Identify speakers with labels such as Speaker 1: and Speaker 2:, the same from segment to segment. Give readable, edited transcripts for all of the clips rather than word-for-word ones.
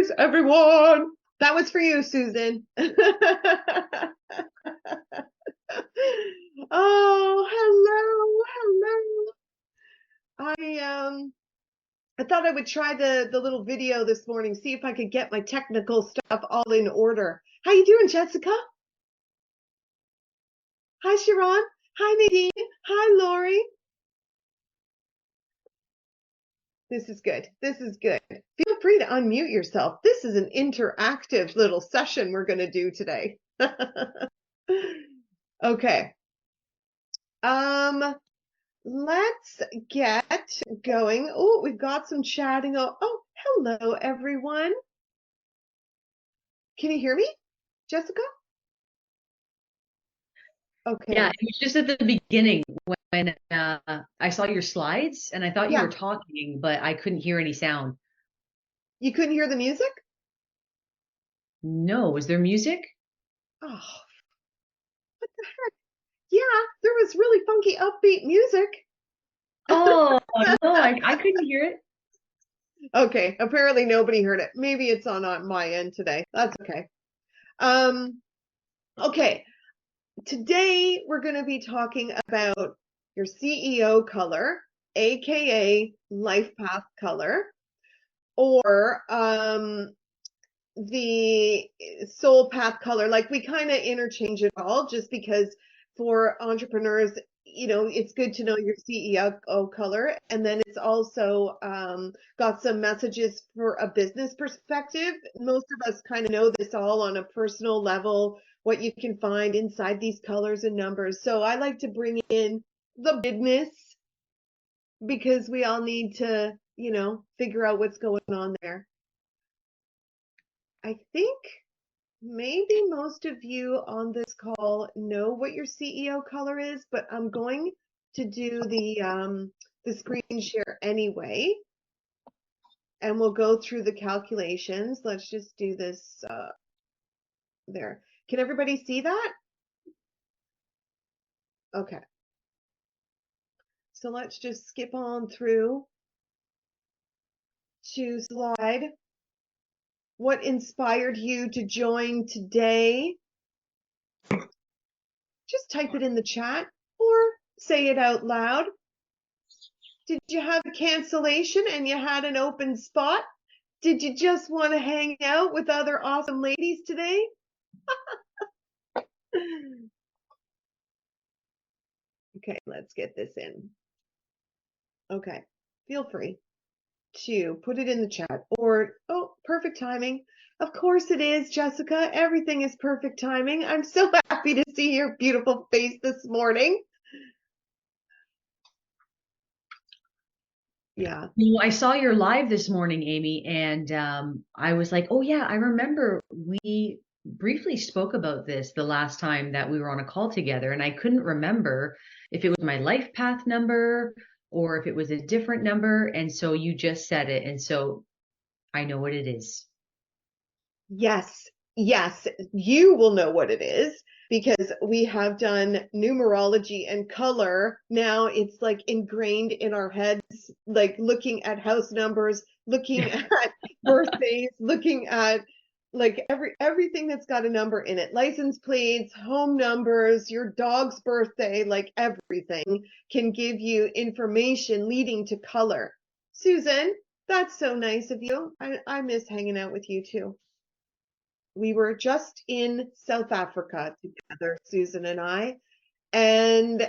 Speaker 1: Cheers, everyone. That was for you, Susan. Oh, hello. I thought I would try the little video this morning, see if I could get my technical stuff all in order. How you doing, Jessica? Hi, Sharon. Hi, Nadine. Hi, Lori. This is good. This is good. Feel free to unmute yourself. This is an interactive little session we're going to do today. Okay. Let's get going. Oh, we've got some chatting. Oh, hello, everyone. Can you hear me, Jessica? Okay.
Speaker 2: Yeah, it was just at the beginning when I saw your slides and I thought you were talking, but I couldn't hear any sound.
Speaker 1: You couldn't hear the music?
Speaker 2: No, was there music?
Speaker 1: Oh, what the heck? Yeah, there was really funky, upbeat music.
Speaker 2: Oh, no, I couldn't hear it.
Speaker 1: Okay, apparently nobody heard it. Maybe it's on my end today. That's okay. Okay, today we're going to be talking about your CEO color, aka life path color, or the soul path color. Like, we kind of interchange it all just because for entrepreneurs, it's good to know your CEO color. And then it's also got some messages for a business perspective. Most of us kind of know this all on a personal level, what you can find inside these colors and numbers. So I like to bring in the business because we all need to, figure out what's going on there. I think maybe most of you on this call know what your CEO color is, but I'm going to do the screen share anyway, and we'll go through the calculations. Let's just do this there. Can everybody see that? Okay. So let's just skip on through to slide. What inspired you to join today? Just type it in the chat or say it out loud. Did you have a cancellation and you had an open spot? Did you just want to hang out with other awesome ladies today? Okay, let's get this in. Okay, feel free to put it in the chat or, oh, perfect timing. Of course it is, Jessica. Everything is perfect timing. I'm so happy to see your beautiful face this morning. Yeah.
Speaker 2: Well, I saw your live this morning, Amy, and I was like, oh yeah, I remember we briefly spoke about this the last time that we were on a call together, and I couldn't remember if it was my life path number or if it was a different number, and so you just said it, and so I know what it is.
Speaker 1: Yes, yes, you will know what it is because we have done numerology and color. Now it's like ingrained in our heads, like looking at house numbers, looking at birthdays, looking at like everything that's got a number in it, license plates, home numbers, your dog's birthday, like everything can give you information leading to color. Susan, that's so nice of you. I miss hanging out with you too. We were just in South Africa together, Susan and I, and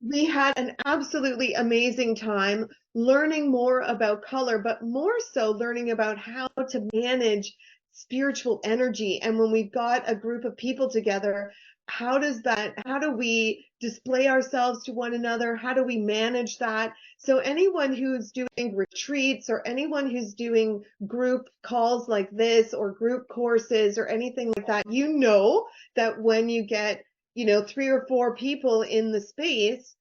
Speaker 1: we had an absolutely amazing time learning more about color, but more so learning about how to manage spiritual energy. And when we've got a group of people together, how do we display ourselves to one another? How do we manage that? So anyone who's doing retreats or anyone who's doing group calls like this or group courses or anything like that, you know that when you get 3 or 4 people in the space,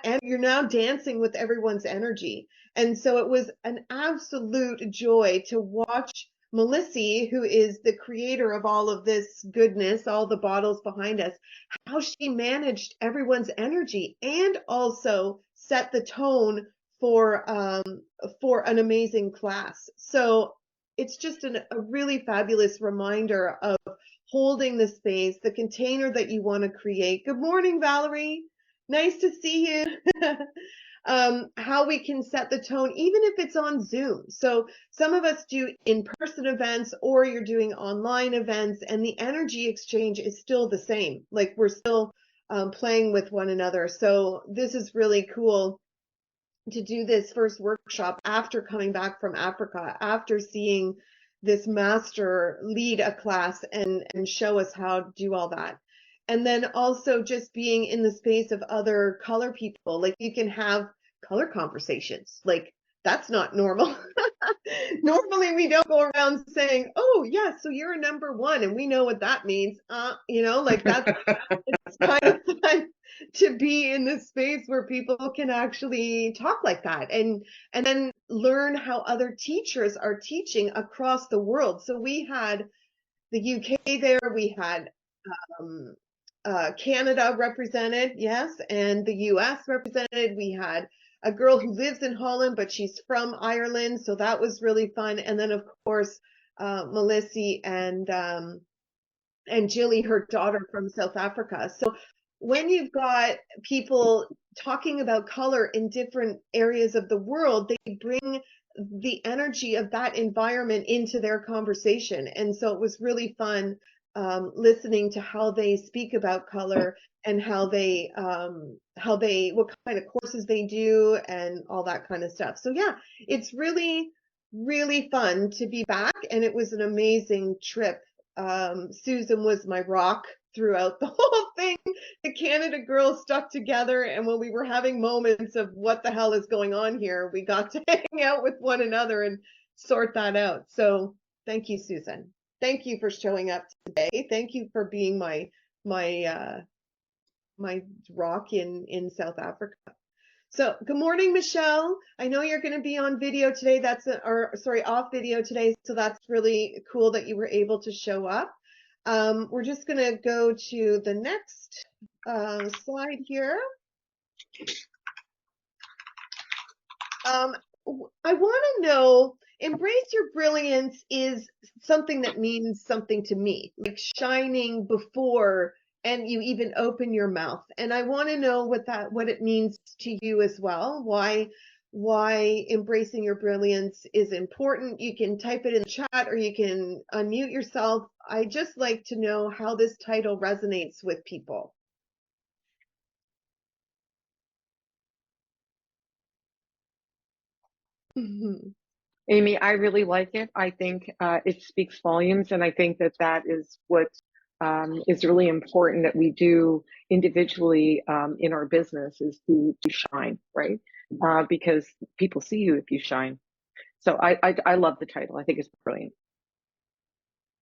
Speaker 1: and you're now dancing with everyone's energy. And so it was an absolute joy to watch Melissa, who is the creator of all of this goodness, all the bottles behind us, how she managed everyone's energy and also set the tone for an amazing class. So it's just a really fabulous reminder of holding the space, the container that you want to create. Good morning, Valerie. Nice to see you. How we can set the tone, even if it's on Zoom. So some of us do in-person events, or you're doing online events, and the energy exchange is still the same. Like we're still playing with one another. So this is really cool to do this first workshop after coming back from Africa, after seeing this master lead a class and show us how to do all that. And then also just being in the space of other color people, like you can have color conversations. Like that's not normal. Normally we don't go around saying, oh yeah, so you're a number one and we know what that means. Like that's it's kind of fun to be in this space where people can actually talk like that and then learn how other teachers are teaching across the world. So we had the UK there, we had um, Canada represented, yes, and the US represented. We had a girl who lives in Holland, but she's from Ireland, so that was really fun. And then, of course, Melissa and Jilly, her daughter from South Africa. So when you've got people talking about color in different areas of the world, they bring the energy of that environment into their conversation. And so it was really fun listening to how they speak about color and what kind of courses they do and all that kind of stuff. So yeah, it's really, really fun to be back. And it was an amazing trip. Susan was my rock throughout the whole thing. The Canada girls stuck together, and when we were having moments of what the hell is going on here, we got to hang out with one another and sort that out. So thank you, Susan. Thank you for showing up today. Thank you for being my my rock in South Africa. So good morning, Michelle. I know you're going to be on video today. Off video today. So that's really cool that you were able to show up. We're just going to go to the next slide here. I want to know, embrace your brilliance is something that means something to me, like shining before and you even open your mouth. And I want to know what it means to you as well. Why embracing your brilliance is important. You can type it in the chat or you can unmute yourself. I just like to know how this title resonates with people.
Speaker 3: Amy, I really like it. I think it speaks volumes, and I think that is what is really important that we do individually in our business is to shine, right? Because people see you if you shine. So I love the title. I think it's brilliant.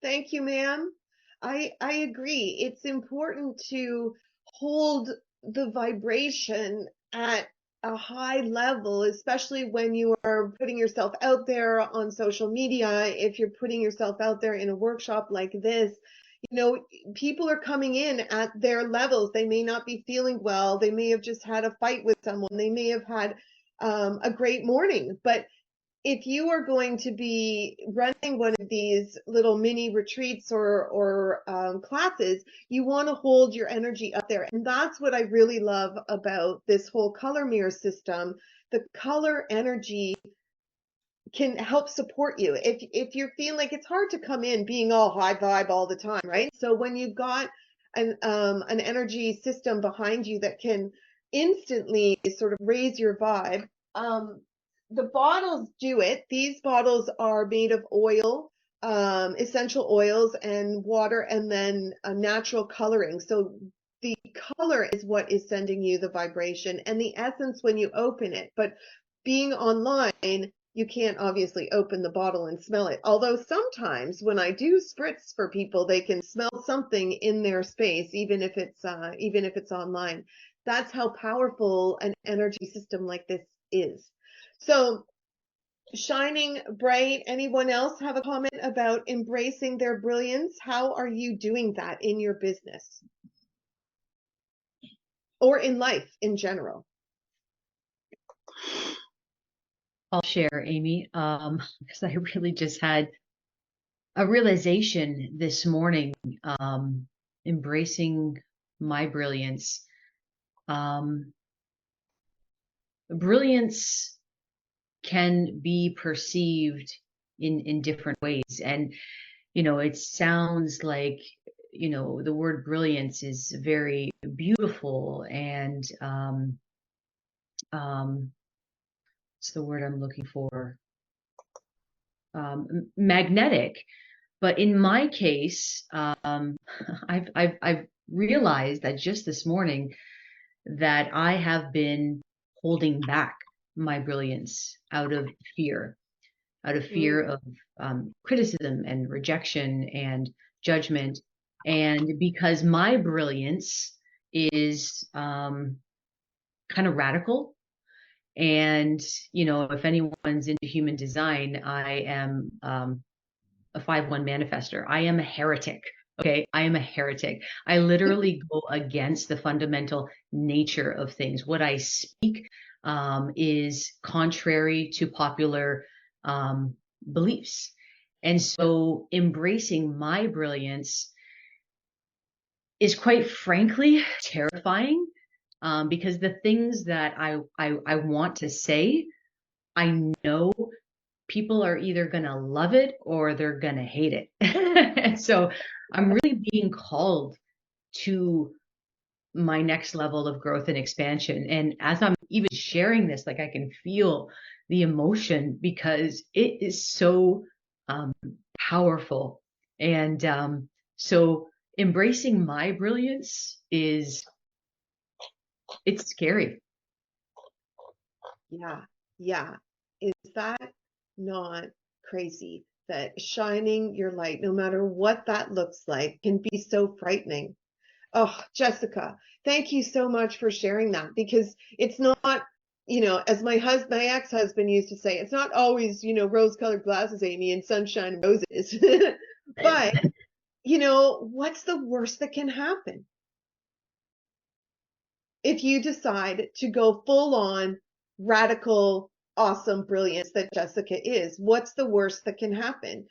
Speaker 1: Thank you, ma'am. I agree. It's important to hold the vibration at a high level, especially when you are putting yourself out there on social media. If you're putting yourself out there in a workshop like this, people are coming in at their levels. They may not be feeling well. They may have just had a fight with someone. They may have had a great morning, but if you are going to be running one of these little mini retreats or classes, you want to hold your energy up there. And that's what I really love about this whole color mirror system. The color energy can help support you. If you're feeling like it's hard to come in being all high vibe all the time, right? So when you've got an energy system behind you that can instantly sort of raise your vibe, the bottles do it. These bottles are made of oil, essential oils and water, and then a natural coloring. So the color is what is sending you the vibration and the essence when you open it. But being online, you can't obviously open the bottle and smell it. Although sometimes when I do spritz for people, they can smell something in their space, even if it's online. That's how powerful an energy system like this is. So shining bright. Anyone else have a comment about embracing their brilliance? How are you doing that in your business or in life in general?
Speaker 2: I'll share, Amy, because I really just had a realization this morning, embracing my brilliance. Um, Brilliance can be perceived in different ways. And, it sounds like, the word brilliance is very beautiful and, what's the word I'm looking for? Magnetic. But in my case, I've realized that just this morning that I have been holding back my brilliance out of fear
Speaker 1: Mm.
Speaker 2: of criticism and rejection and judgment. And because my brilliance is kind of radical. And, if anyone's into human design, I am a 5-1 manifester. I am a heretic. Okay. I am a heretic. I literally go against the fundamental nature of things. What I speak is contrary to popular beliefs. And so embracing my brilliance is quite frankly terrifying, because the things that I want to say, I know people are either going to love it or they're going to hate it. And so I'm really being called to my next level of growth and expansion. And as I'm even sharing this, like I can feel the emotion because it is so um, powerful. And so embracing my brilliance it's scary.
Speaker 1: Yeah, yeah. Is that not crazy that shining your light, no matter what that looks like, can be so frightening? Oh, Jessica, thank you so much for sharing that because it's not, as my ex-husband used to say, it's not always, rose-colored glasses, Amy, and sunshine and roses. But, what's the worst that can happen if you decide to go full on radical, awesome brilliance that Jessica is? What's the worst that can happen?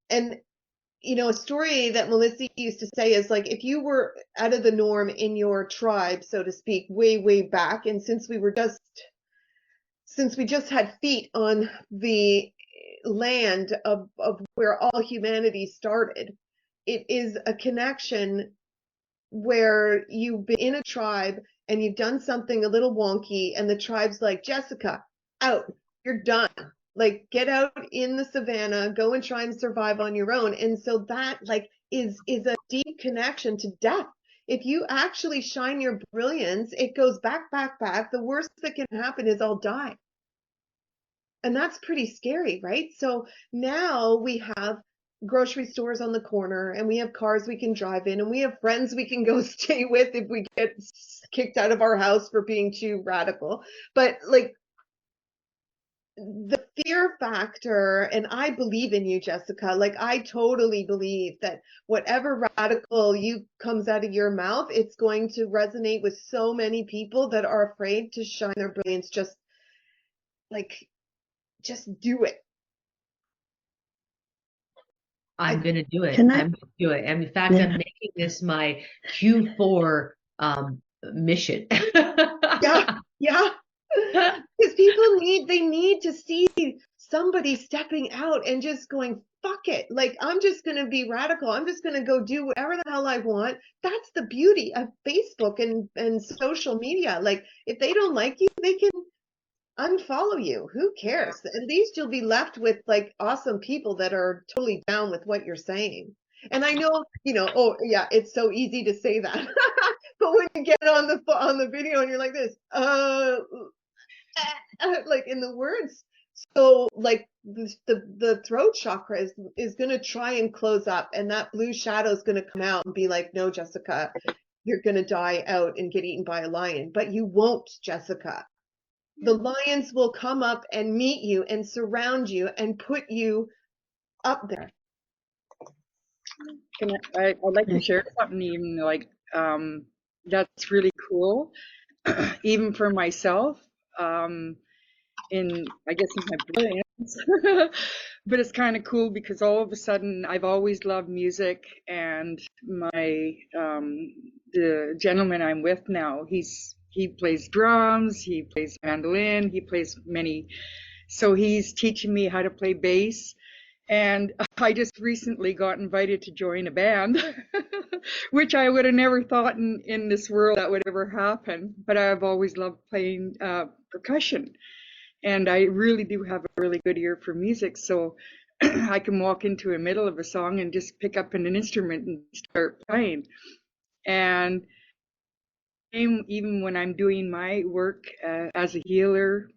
Speaker 1: And a story that Melissa used to say is like if you were out of the norm in your tribe, so to speak, way, way back, and since we just had feet on the land of where all humanity started, it is a connection where you've been in a tribe and you've done something a little wonky and the tribe's like, Jessica, out, you're done. Like get out in the savannah, go and try and survive on your own. And so that like is a deep connection to death. If you actually shine your brilliance, it goes back, back, back. The worst that can happen is I'll die. And that's pretty scary, right? So now we have grocery stores on the corner and we have cars we can drive in and we have friends we can go stay with if we get kicked out of our house for being too radical. But like the fear factor, and I believe in you, Jessica, like I totally believe that whatever radical you comes out of your mouth, it's going to resonate with so many people that are afraid to shine their brilliance. Like just do it.
Speaker 2: I'm
Speaker 1: I
Speaker 2: going to do it.
Speaker 4: Can I?
Speaker 2: I'm going to do it. And in fact, I'm
Speaker 4: Yeah.
Speaker 2: making this my Q4 mission.
Speaker 1: Yeah, yeah. Because people need to see somebody stepping out and just going, fuck it. Like, I'm just going to be radical. I'm just going to go do whatever the hell I want. That's the beauty of Facebook and social media. Like, if they don't like you, they can unfollow you. Who cares? At least you'll be left with like awesome people that are totally down with what you're saying. And I know, oh yeah, it's so easy to say that. But when you get on the video and you're like this, like in the words. So like the throat chakra is going to try and close up and that blue shadow is going to come out and be like, no, Jessica, you're going to die out and get eaten by a lion. But you won't, Jessica. The lions will come up and meet you and surround you and put you up there.
Speaker 4: I'd like to share something even like that's really cool, even for myself. I guess in my brilliance. But it's kind of cool because all of a sudden I've always loved music, and the gentleman I'm with now, he plays drums, he plays mandolin, he plays many, so he's teaching me how to play bass. And I just recently got invited to join a band, which I would have never thought in this world that would ever happen. But I've always loved playing percussion, and I really do have a really good ear for music. So I can walk into the middle of a song and just pick up an instrument and start playing. And even when I'm doing my work as a healer,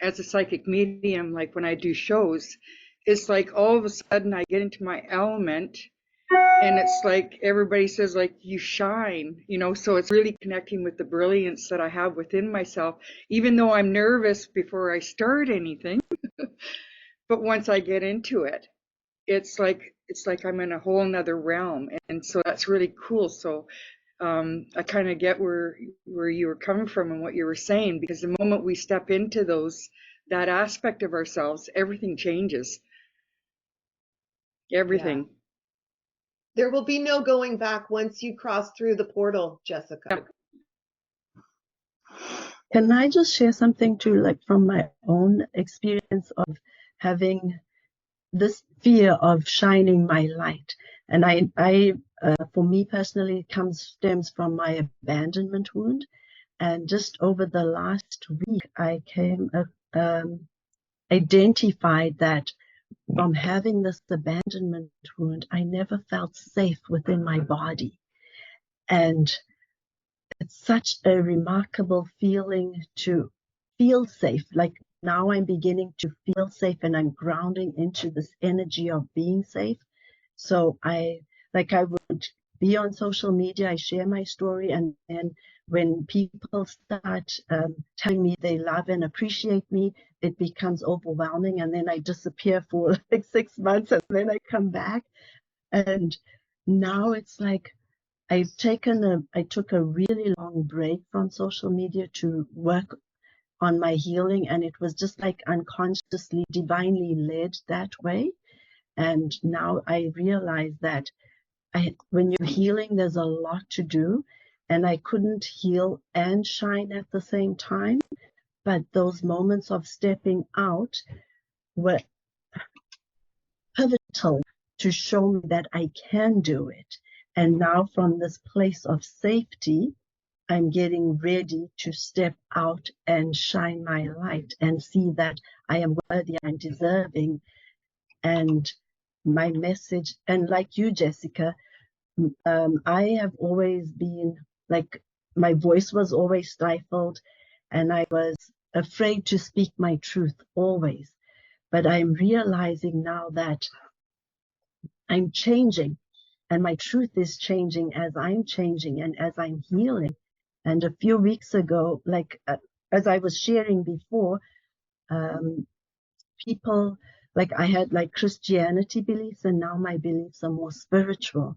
Speaker 4: as a psychic medium, like when I do shows, it's like all of a sudden I get into my element, and it's like everybody says, like, you shine, so it's really connecting with the brilliance that I have within myself, even though I'm nervous before I start anything. But once I get into it, it's like I'm in a whole nother realm, and so that's really cool. So I kind of get where you were coming from and what you were saying, because the moment we step into that aspect of ourselves, everything changes.
Speaker 1: Yeah.
Speaker 4: Everything.
Speaker 1: There will be no going back once you cross through the portal, Jessica.
Speaker 5: Can I just share something too, like from my own experience of having this fear of shining my light? And for me personally, it stems from my abandonment wound. And just over the last week, I identified that from having this abandonment wound, I never felt safe within my body. And it's such a remarkable feeling to feel safe. Like now I'm beginning to feel safe, and I'm grounding into this energy of being safe. So I would be on social media, I share my story, and then when people start telling me they love and appreciate me, it becomes overwhelming, and then I disappear for like 6 months, and then I come back. And now it's like I took a really long break from social media to work on my healing, and it was just like unconsciously, divinely led that way. And now I realize that when you're healing, there's a lot to do, and I couldn't heal and shine at the same time. But those moments of stepping out were pivotal to show me that I can do it. And now from this place of safety, I'm getting ready to step out and shine my light and see that I am worthy, I'm deserving. And my message, and like you, Jessica, I have always been like, my voice was always stifled, and I was afraid to speak my truth always. But I'm realizing now that I'm changing, and my truth is changing as I'm changing and as I'm healing. And a few weeks ago, as I was sharing before, people, like I had like Christianity beliefs, and now my beliefs are more spiritual.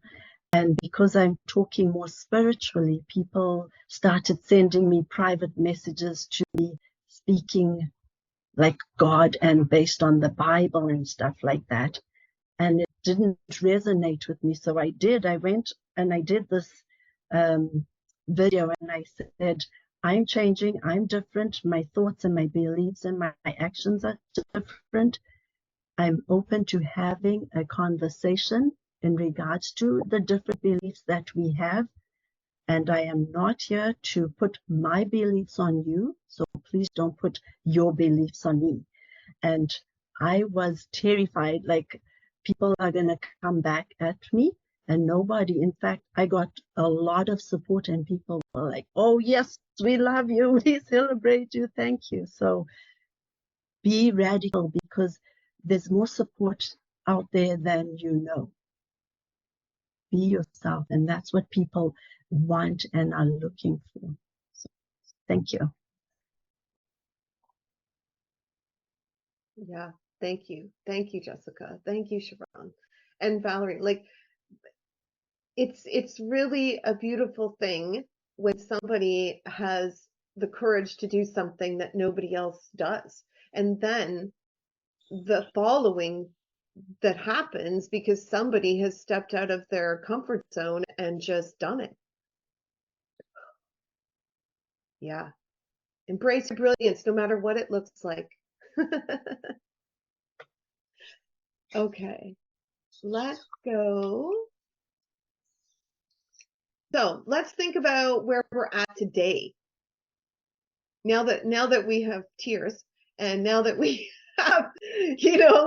Speaker 5: And because I'm talking more spiritually, people started sending me private messages to me, speaking like God and based on the Bible and stuff like that. And it didn't resonate with me. So I went and I did this video, and I said, I'm changing, I'm different, my thoughts and my beliefs and my actions are different. I'm open to having a conversation in regards to the different beliefs that we have. And I am not here to put my beliefs on you. So please don't put your beliefs on me. And I was terrified, like people are going to come back at me, and nobody. In fact, I got a lot of support, and people were like, oh, yes, we love you. We celebrate you. Thank you. So be radical, because there's more support out there than you know. Be yourself, and that's what people want and are looking for. So, thank you.
Speaker 1: Yeah, thank you. Thank you, Jessica. Thank you, Sharon. And Valerie, like it's really a beautiful thing when somebody has the courage to do something that nobody else does. And then the following that happens because somebody has stepped out of their comfort zone and just done it. Yeah. Embrace your brilliance no matter what it looks like. Okay, let's go. So let's think about where we're at today. Now that we have tears, and now that we have,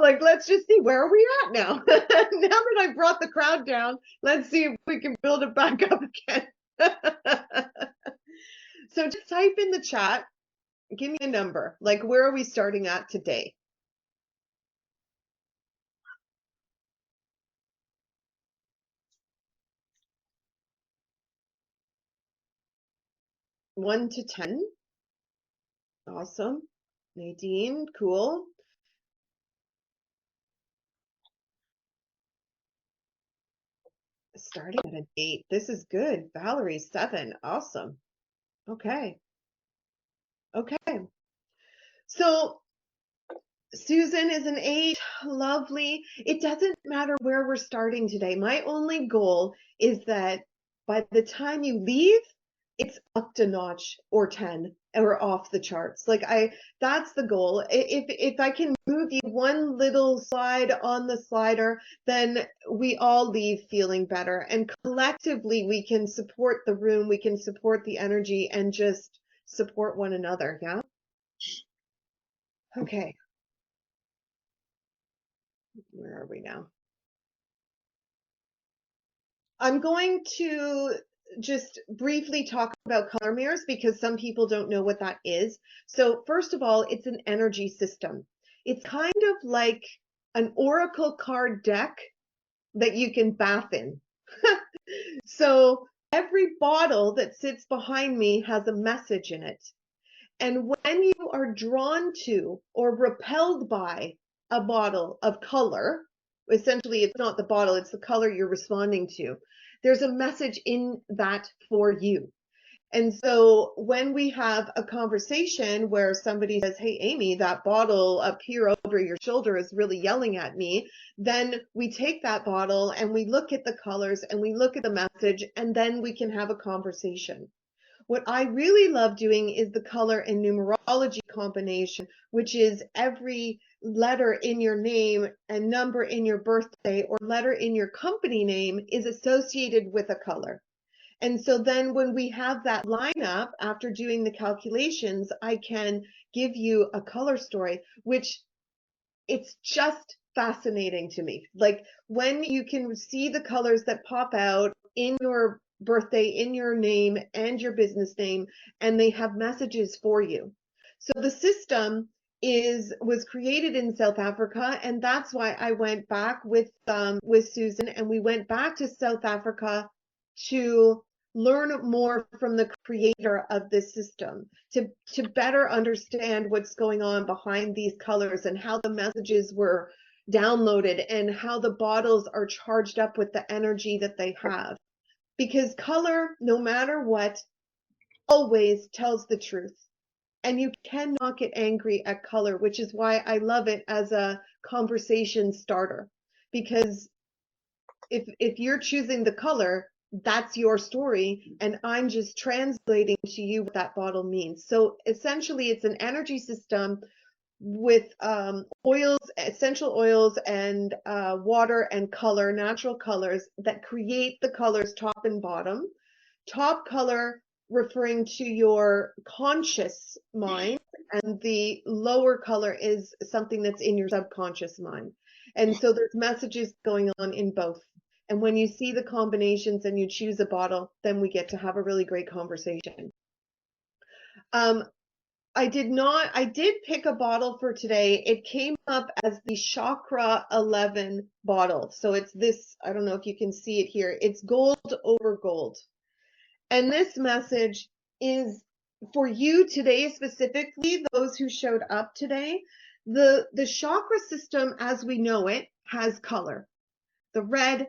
Speaker 1: like, let's just see, where are we at now? Now that I brought the crowd down, let's see if we can build it back up again. So just type in the chat, give me a number, like, where are we starting at today? One to 10. Awesome. Nadine, cool. Starting at an 8. This is good. Valerie, 7. Awesome. Okay. Okay. So Susan is an 8. Lovely. It doesn't matter where we're starting today. My only goal is that by the time you leave, it's up to notch or 10 or off the charts. That's the goal. If I can move you one little slide on the slider, then we all leave feeling better. And collectively, we can support the room, we can support the energy, and just support one another. Yeah. Okay. Where are we now? I'm going to just briefly talk about color mirrors because some people don't know what that is. So first of all, it's an energy system. It's kind of like an oracle card deck that you can bath in. So every bottle that sits behind me has a message in it. And when you are drawn to or repelled by a bottle of color, essentially it's not the bottle, it's the color you're responding to, there's a message in that for you. And so when we have a conversation where somebody says, hey, Amy, that bottle up here over your shoulder is really yelling at me, then we take that bottle and we look at the colors and we look at the message, and then we can have a conversation. What I really love doing is the color and numerology combination, which is every letter in your name and number in your birthday or letter in your company name is associated with a color. And so then when we have that lineup after doing the calculations, I can give you a color story, which it's just fascinating to me. Like when you can see the colors that pop out in your birthday, in your name and your business name, and they have messages for you. So the system was created in South Africa, and that's why I went back with Susan, and we went back to South Africa to learn more from the creator of this system, to better understand what's going on behind these colors and how the messages were downloaded and how the bottles are charged up with the energy that they have. Because color, no matter what, always tells the truth. And you cannot get angry at color, which is why I love it as a conversation starter. Because if you're choosing the color, that's your story, and I'm just translating to you what that bottle means. So essentially, it's an energy system with oils, essential oils, and water and color, natural colors that create the colors top and bottom. Top color referring to your conscious mind, and the lower color is something that's in your subconscious mind. And so there's messages going on in both. And when you see the combinations and you choose a bottle, then we get to have a really great conversation. I did pick a bottle for today. It came up as the Chakra 11 bottle. So it's this, I don't know if you can see it here. It's gold over gold. And this message is for you today, specifically those who showed up today. The chakra system as we know it has color. The red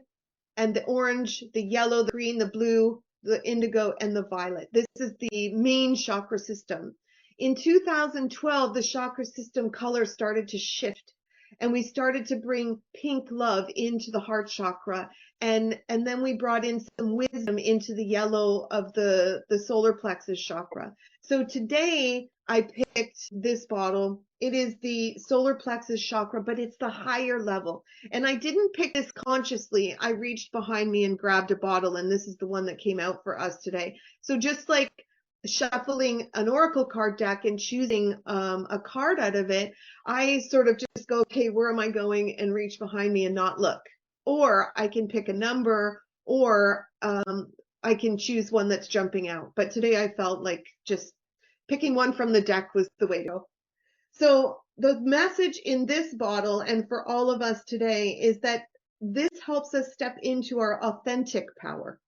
Speaker 1: and the orange, the yellow, the green, the blue, the indigo, and the violet. This is the main chakra system. In 2012, the chakra system color started to shift, and we started to bring pink love into the heart chakra, and then we brought in some wisdom into the yellow of the solar plexus chakra. So today I picked this bottle. It is the solar plexus chakra, but it's the higher level. And I didn't pick this consciously. I reached behind me and grabbed a bottle, and this is the one that came out for us today. So just like shuffling an oracle card deck and choosing a card out of it, I sort of just go, okay, where am I going, and reach behind me and not look. Or I can pick a number, or I can choose one that's jumping out. But today I felt like just picking one from the deck was the way to go. So the message in this bottle and for all of us today is that this helps us step into our authentic power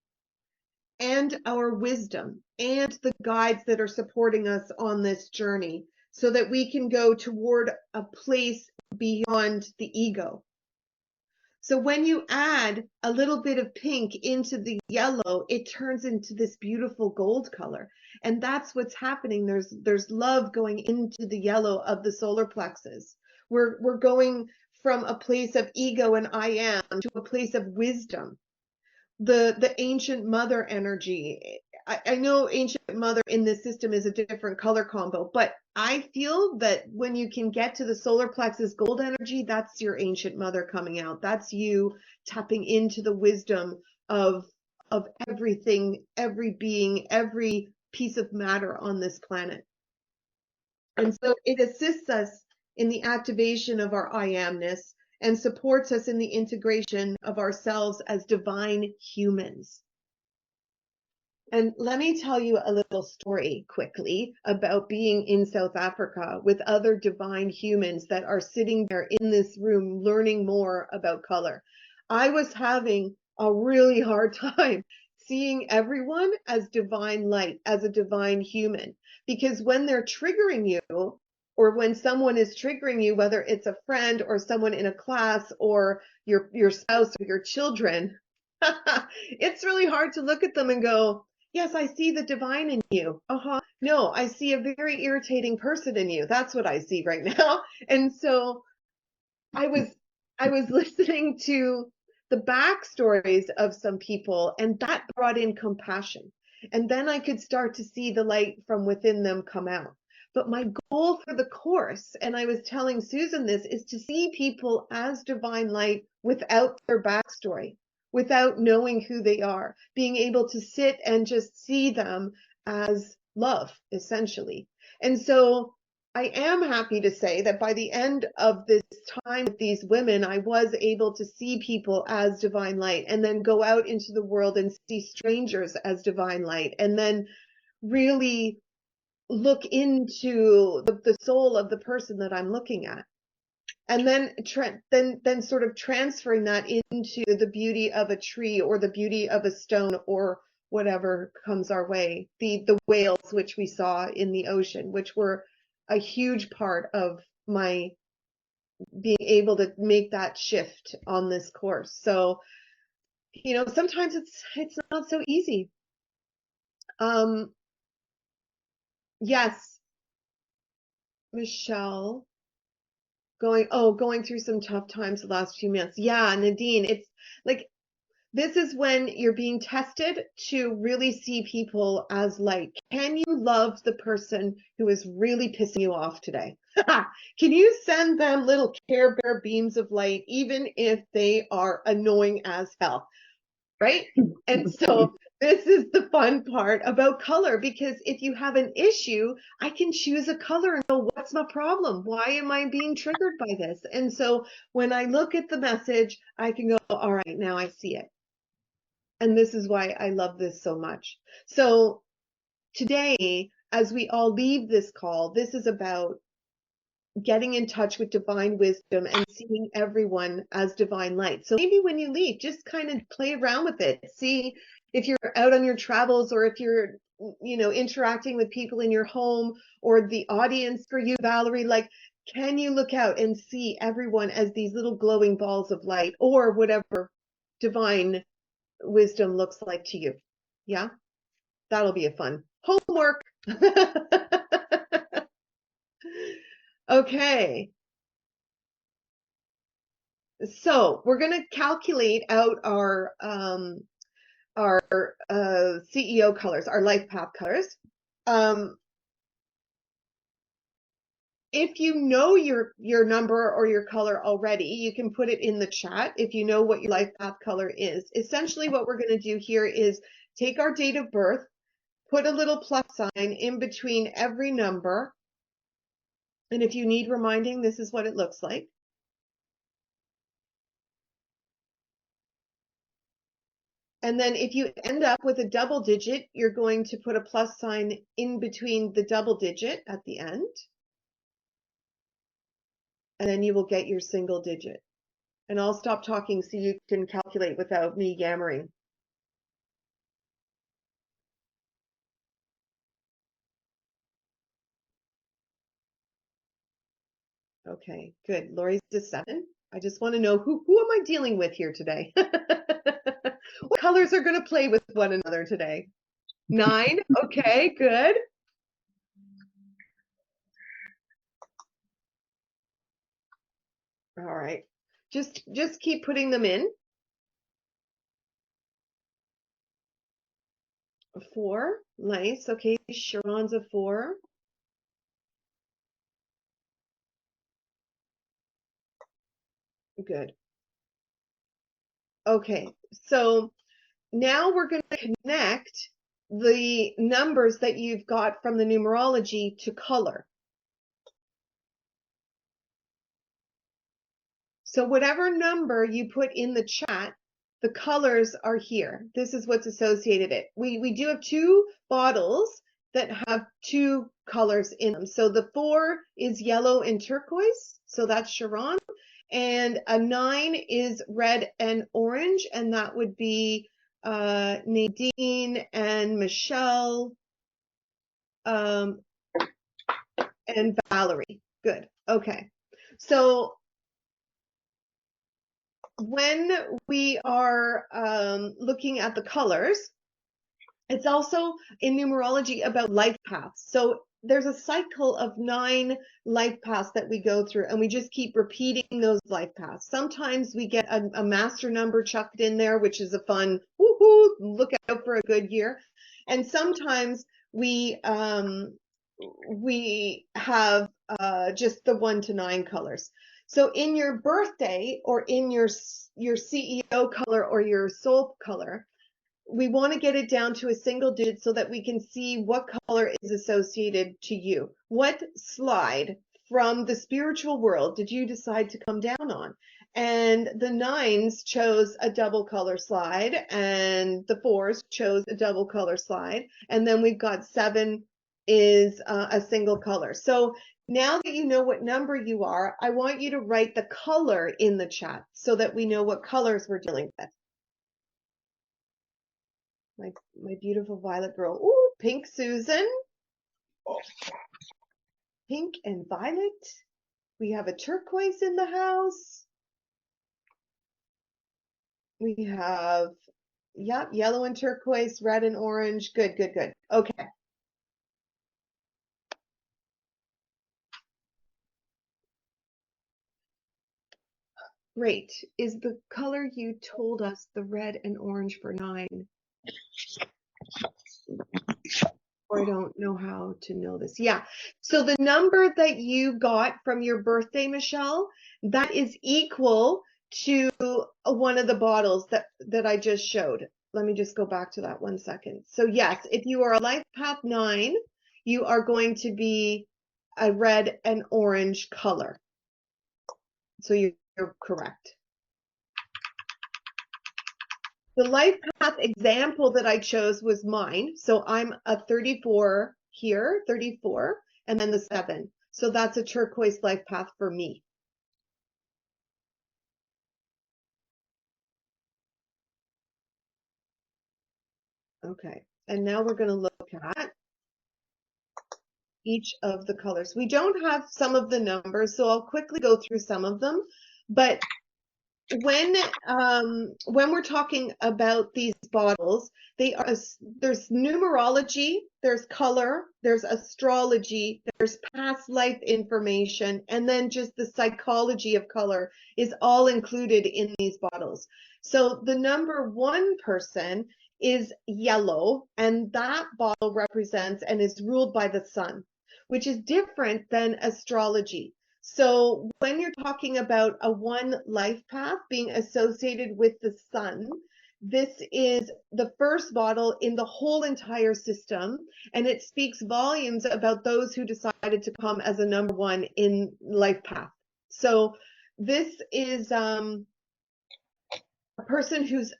Speaker 1: and our wisdom and the guides that are supporting us on this journey, so that we can go toward a place beyond the ego. So when you add a little bit of pink into the yellow, it turns into this beautiful gold color. And that's what's happening. There's love going into the yellow of the solar plexus. We're going from a place of ego and I am to a place of wisdom. The ancient mother energy. I know ancient mother in this system is a different color combo, but I feel that when you can get to the solar plexus gold energy, that's your ancient mother coming out. That's you tapping into the wisdom of everything, every being, every piece of matter on this planet. And so it assists us in the activation of our I amness and supports us in the integration of ourselves as divine humans. And let me tell you a little story quickly about being in South Africa with other divine humans that are sitting there in this room learning more about color. I was having a really hard time seeing everyone as divine light, as a divine human, because when they're triggering you, or when someone is triggering you, whether it's a friend or someone in a class or your spouse or your children, it's really hard to look at them and go, yes, I see the divine in you. No, I see a very irritating person in you. That's what I see right now. And so I was listening to the backstories of some people, and that brought in compassion. And then I could start to see the light from within them come out. But my goal for the course, and I was telling Susan this, is to see people as divine light without their backstory, without knowing who they are, being able to sit and just see them as love, essentially. And so I am happy to say that by the end of this time with these women, I was able to see people as divine light, and then go out into the world and see strangers as divine light, and then really look into the soul of the person that I'm looking at. And then then sort of transferring that into the beauty of a tree or the beauty of a stone or whatever comes our way. The whales, which we saw in the ocean, which were a huge part of my being able to make that shift on this course. So, sometimes it's not so easy. Yes, Michelle. Going through some tough times the last few months. Yeah, Nadine, it's like, this is when you're being tested to really see people as light. Can you love the person who is really pissing you off today? Can you send them little Care Bear beams of light, even if they are annoying as hell? Right? And so this is the fun part about color, because if you have an issue, I can choose a color and go, what's my problem? Why am I being triggered by this? And so when I look at the message, I can go, all right, now I see it. And this is why I love this so much. So today, as we all leave this call, this is about getting in touch with divine wisdom and seeing everyone as divine light. So maybe when you leave, just kind of play around with it. See if you're out on your travels, or if you're, interacting with people in your home, or the audience for you, Valerie, like, can you look out and see everyone as these little glowing balls of light, or whatever divine wisdom looks like to you? Yeah, that'll be a fun homework. Okay. So we're going to calculate out our CEO colors, our life path colors. If you know your number or your color already, you can put it in the chat if you know what your life path color is. Essentially, what we're going to do here is take our date of birth, put a little plus sign in between every number. And if you need reminding, this is what it looks like. And then if you end up with a double digit, you're going to put a plus sign in between the double digit at the end. And then you will get your single digit. And I'll stop talking so you can calculate without me yammering. Okay, good. Lori's a 7. I just want to know who am I dealing with here today? What colors are going to play with one another today? 9. Okay, good. All right. Just keep putting them in. 4. Nice. Okay, Sharon's a 4. Good. Okay, so now we're going to connect the numbers that you've got from the numerology to color. So whatever number you put in the chat, the colors are here. This is what's associated it. We do have 2 bottles that have 2 colors in them. So the 4 is yellow and turquoise. So that's Sharon. And a 9 is red and orange. And that would be Nadine and Michelle and Valerie. Good. Okay. So when we are looking at the colors, it's also in numerology about life paths. So there's a cycle of 9 life paths that we go through, and we just keep repeating those life paths. Sometimes we get a master number chucked in there, which is a fun, woohoo, look out for a good year. And sometimes we have just the 1 to 9 colors. So in your birthday or in your CEO color or your soul color, we want to get it down to a single digit so that we can see what color is associated to you. What slide from the spiritual world did you decide to come down on? And the 9s chose a double color slide, and the 4s chose a double color slide. And then we've got 7 is a single color. So now that you know what number you are, I want you to write the color in the chat so that we know what colors we're dealing with. My beautiful violet girl. Ooh, pink Susan. Pink and violet. We have a turquoise in the house. We have, yep, yellow and turquoise, red and orange. Good, good, good. Okay. Great. Is the color you told us the red and orange for 9? Or I don't know how to know this. Yeah. So the number that you got from your birthday, Michelle, that is equal to one of the bottles that I just showed. Let me just go back to that 1 second. So yes, if you are a life path 9, you are going to be a red and orange color. So you're correct. The life path example that I chose was mine. So I'm a 34 here, 34, and then the 7. So that's a turquoise life path for me. Okay, and now we're going to look at each of the colors. We don't have some of the numbers, so I'll quickly go through some of them, but when we're talking about these bottles, there's numerology, there's color, there's astrology, there's past life information, and then just the psychology of color is all included in these bottles. So the number 1 person is yellow, and that bottle represents and is ruled by the sun, which is different than astrology. So when you're talking about a 1 life path being associated with the sun, this is the first bottle in the whole entire system, and it speaks volumes about those who decided to come as a number 1 in life path. So this is a person who's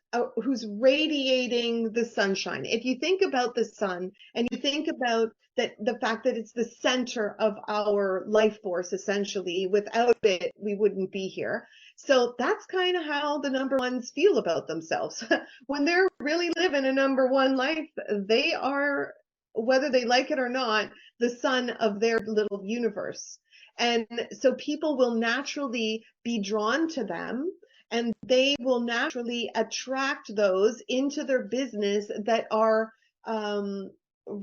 Speaker 1: radiating the sunshine. If you think about the sun and you think about that, the fact that it's the center of our life force, essentially, without it, we wouldn't be here. So that's kind of how the number 1s feel about themselves. When they're really living a number 1 life, they are, whether they like it or not, the sun of their little universe. And so people will naturally be drawn to them, and they will naturally attract those into their business that are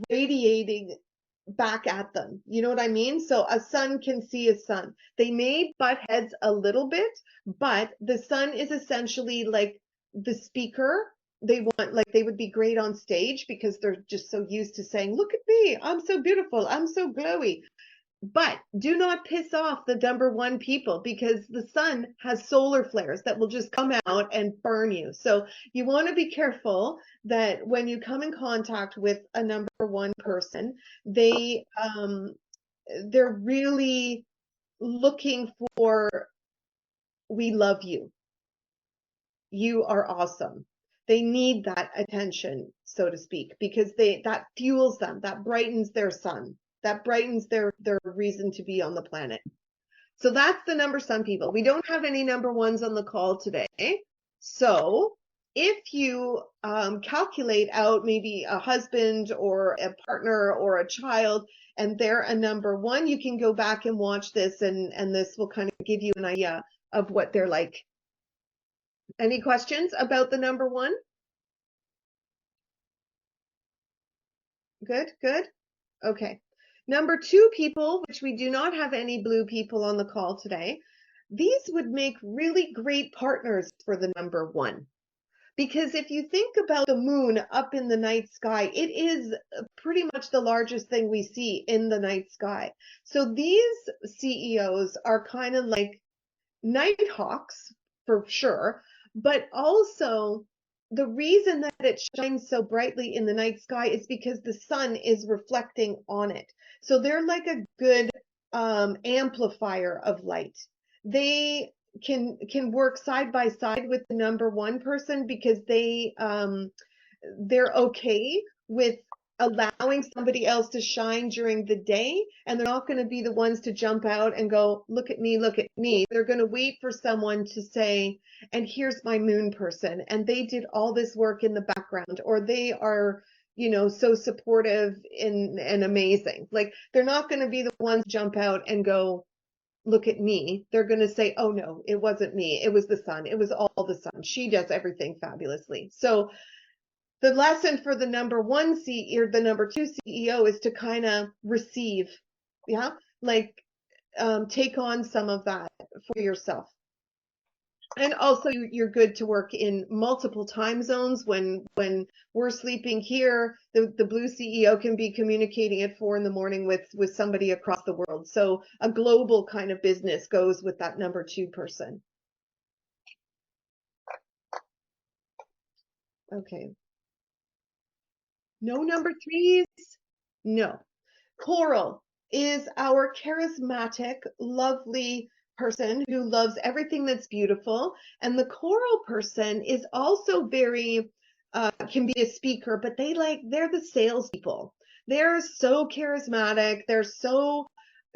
Speaker 1: radiating back at them. You know what I mean? So a sun can see a sun. They may butt heads a little bit, but the sun is essentially like the speaker. They want, like, they would be great on stage because they're just so used to saying, look at me, I'm so beautiful, I'm so glowy. But do not piss off the number 1 people, because the sun has solar flares that will just come out and burn you. So you want to be careful that when you come in contact with a number 1 person, they're really looking for, we love you. You are awesome. They need that attention, so to speak, because that fuels them, that brightens their sun. That brightens their reason to be on the planet. So that's the number sun people. We don't have any number 1s on the call today. So if you calculate out maybe a husband or a partner or a child, and they're a number 1, you can go back and watch this, and this will kind of give you an idea of what they're like. Any questions about the number 1? Good, good. Okay. Number 2 people, which we do not have any blue people on the call today, these would make really great partners for the number 1. Because if you think about the moon up in the night sky, it is pretty much the largest thing we see in the night sky. So these CEOs are kind of like night hawks for sure, but also the reason that it shines so brightly in the night sky is because the sun is reflecting on it. So they're like a good amplifier of light. They can work side by side with the number 1 person, because they're okay with allowing somebody else to shine during the day, and they're not going to be the ones to jump out and go, look at me, look at me. They're going to wait for someone to say, and here's my moon person, and they did all this work in the background, or they are, you know, so supportive and amazing. Like, they're not going to be the ones to jump out and go, look at me. They're going to say, oh no, it wasn't me, it was the sun, it was all the sun, she does everything fabulously. So the lesson for the number 1 CEO or the number 2 CEO is to kind of receive, yeah, like take on some of that for yourself. And also you're good to work in multiple time zones. When we're sleeping here, the blue CEO can be communicating at 4 a.m. with somebody across the world. So a global kind of business goes with that number 2 person. Okay. No number 3s? No. Coral is our charismatic, lovely person who loves everything that's beautiful. And the coral person is also very, can be a speaker, but they're the salespeople. They're so charismatic. They're so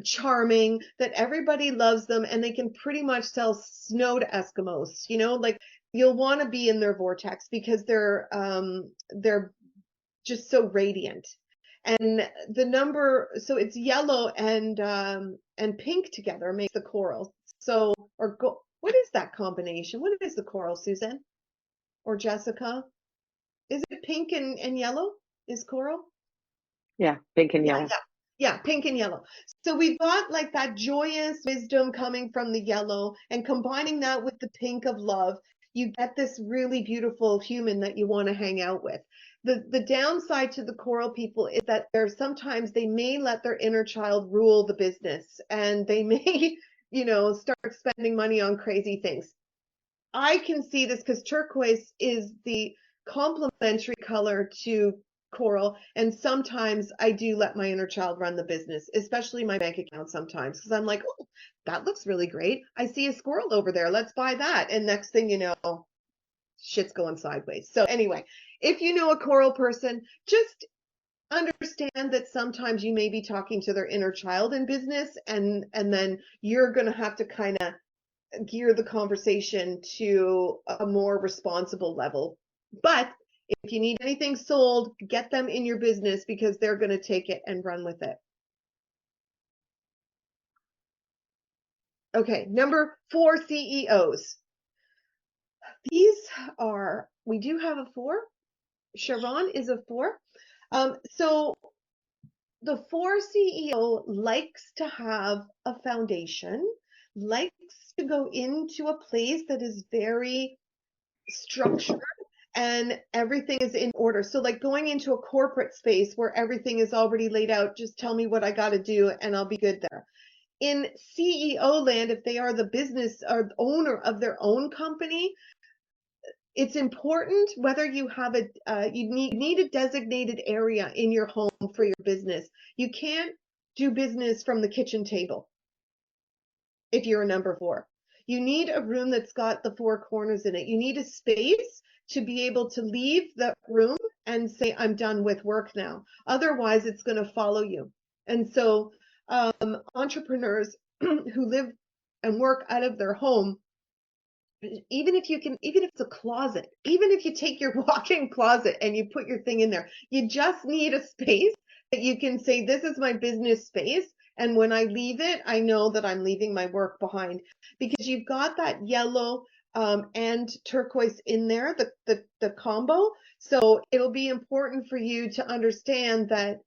Speaker 1: charming that everybody loves them, and they can pretty much sell snow to Eskimos. You know, like, you'll want to be in their vortex because they're just so radiant. And the number, so it's yellow and pink together makes the coral. So, or What is that combination? What is the coral, Susan or Jessica? Is it pink and yellow? Is coral?
Speaker 3: Yeah, pink and
Speaker 1: Yeah,
Speaker 3: yellow.
Speaker 1: yeah, pink and yellow. So we've got like that joyous wisdom coming from the yellow, and combining that with the pink of love, you get this really beautiful human that you want to hang out with. The downside to the coral people is that sometimes they may let their inner child rule the business, and they may, start spending money on crazy things. I can see this because turquoise is the complementary color to coral, and sometimes I do let my inner child run the business, especially my bank account sometimes, because I'm like, oh, that looks really great. I see a squirrel over there. Let's buy that. And next thing you know, shit's going sideways. So anyway, if you know a coral person, just understand that sometimes you may be talking to their inner child in business, and then you're going to have to kind of gear the conversation to a more responsible level. But if you need anything sold, get them in your business, because they're going to take it and run with it. Okay, number 4, CEOs. We do have a 4. Sharon is a 4. So the 4 CEO likes to have a foundation, likes to go into a place that is very structured and everything is in order. So like going into a corporate space where everything is already laid out, just tell me what I got to do and I'll be good there. In CEO land, if they are the business or owner of their own company, it's important whether you have you need a designated area in your home for your business. You can't do business from the kitchen table if you're a number 4. You need a room that's got the 4 corners in it. You need a space to be able to leave that room and say, I'm done with work now. Otherwise, it's going to follow you. And so entrepreneurs who live and work out of their home, even if it's a closet, even if you take your walk-in closet and you put your thing in there, you just need a space that you can say, this is my business space. And when I leave it, I know that I'm leaving my work behind, because you've got that yellow and turquoise in there, the combo. So it'll be important for you to understand that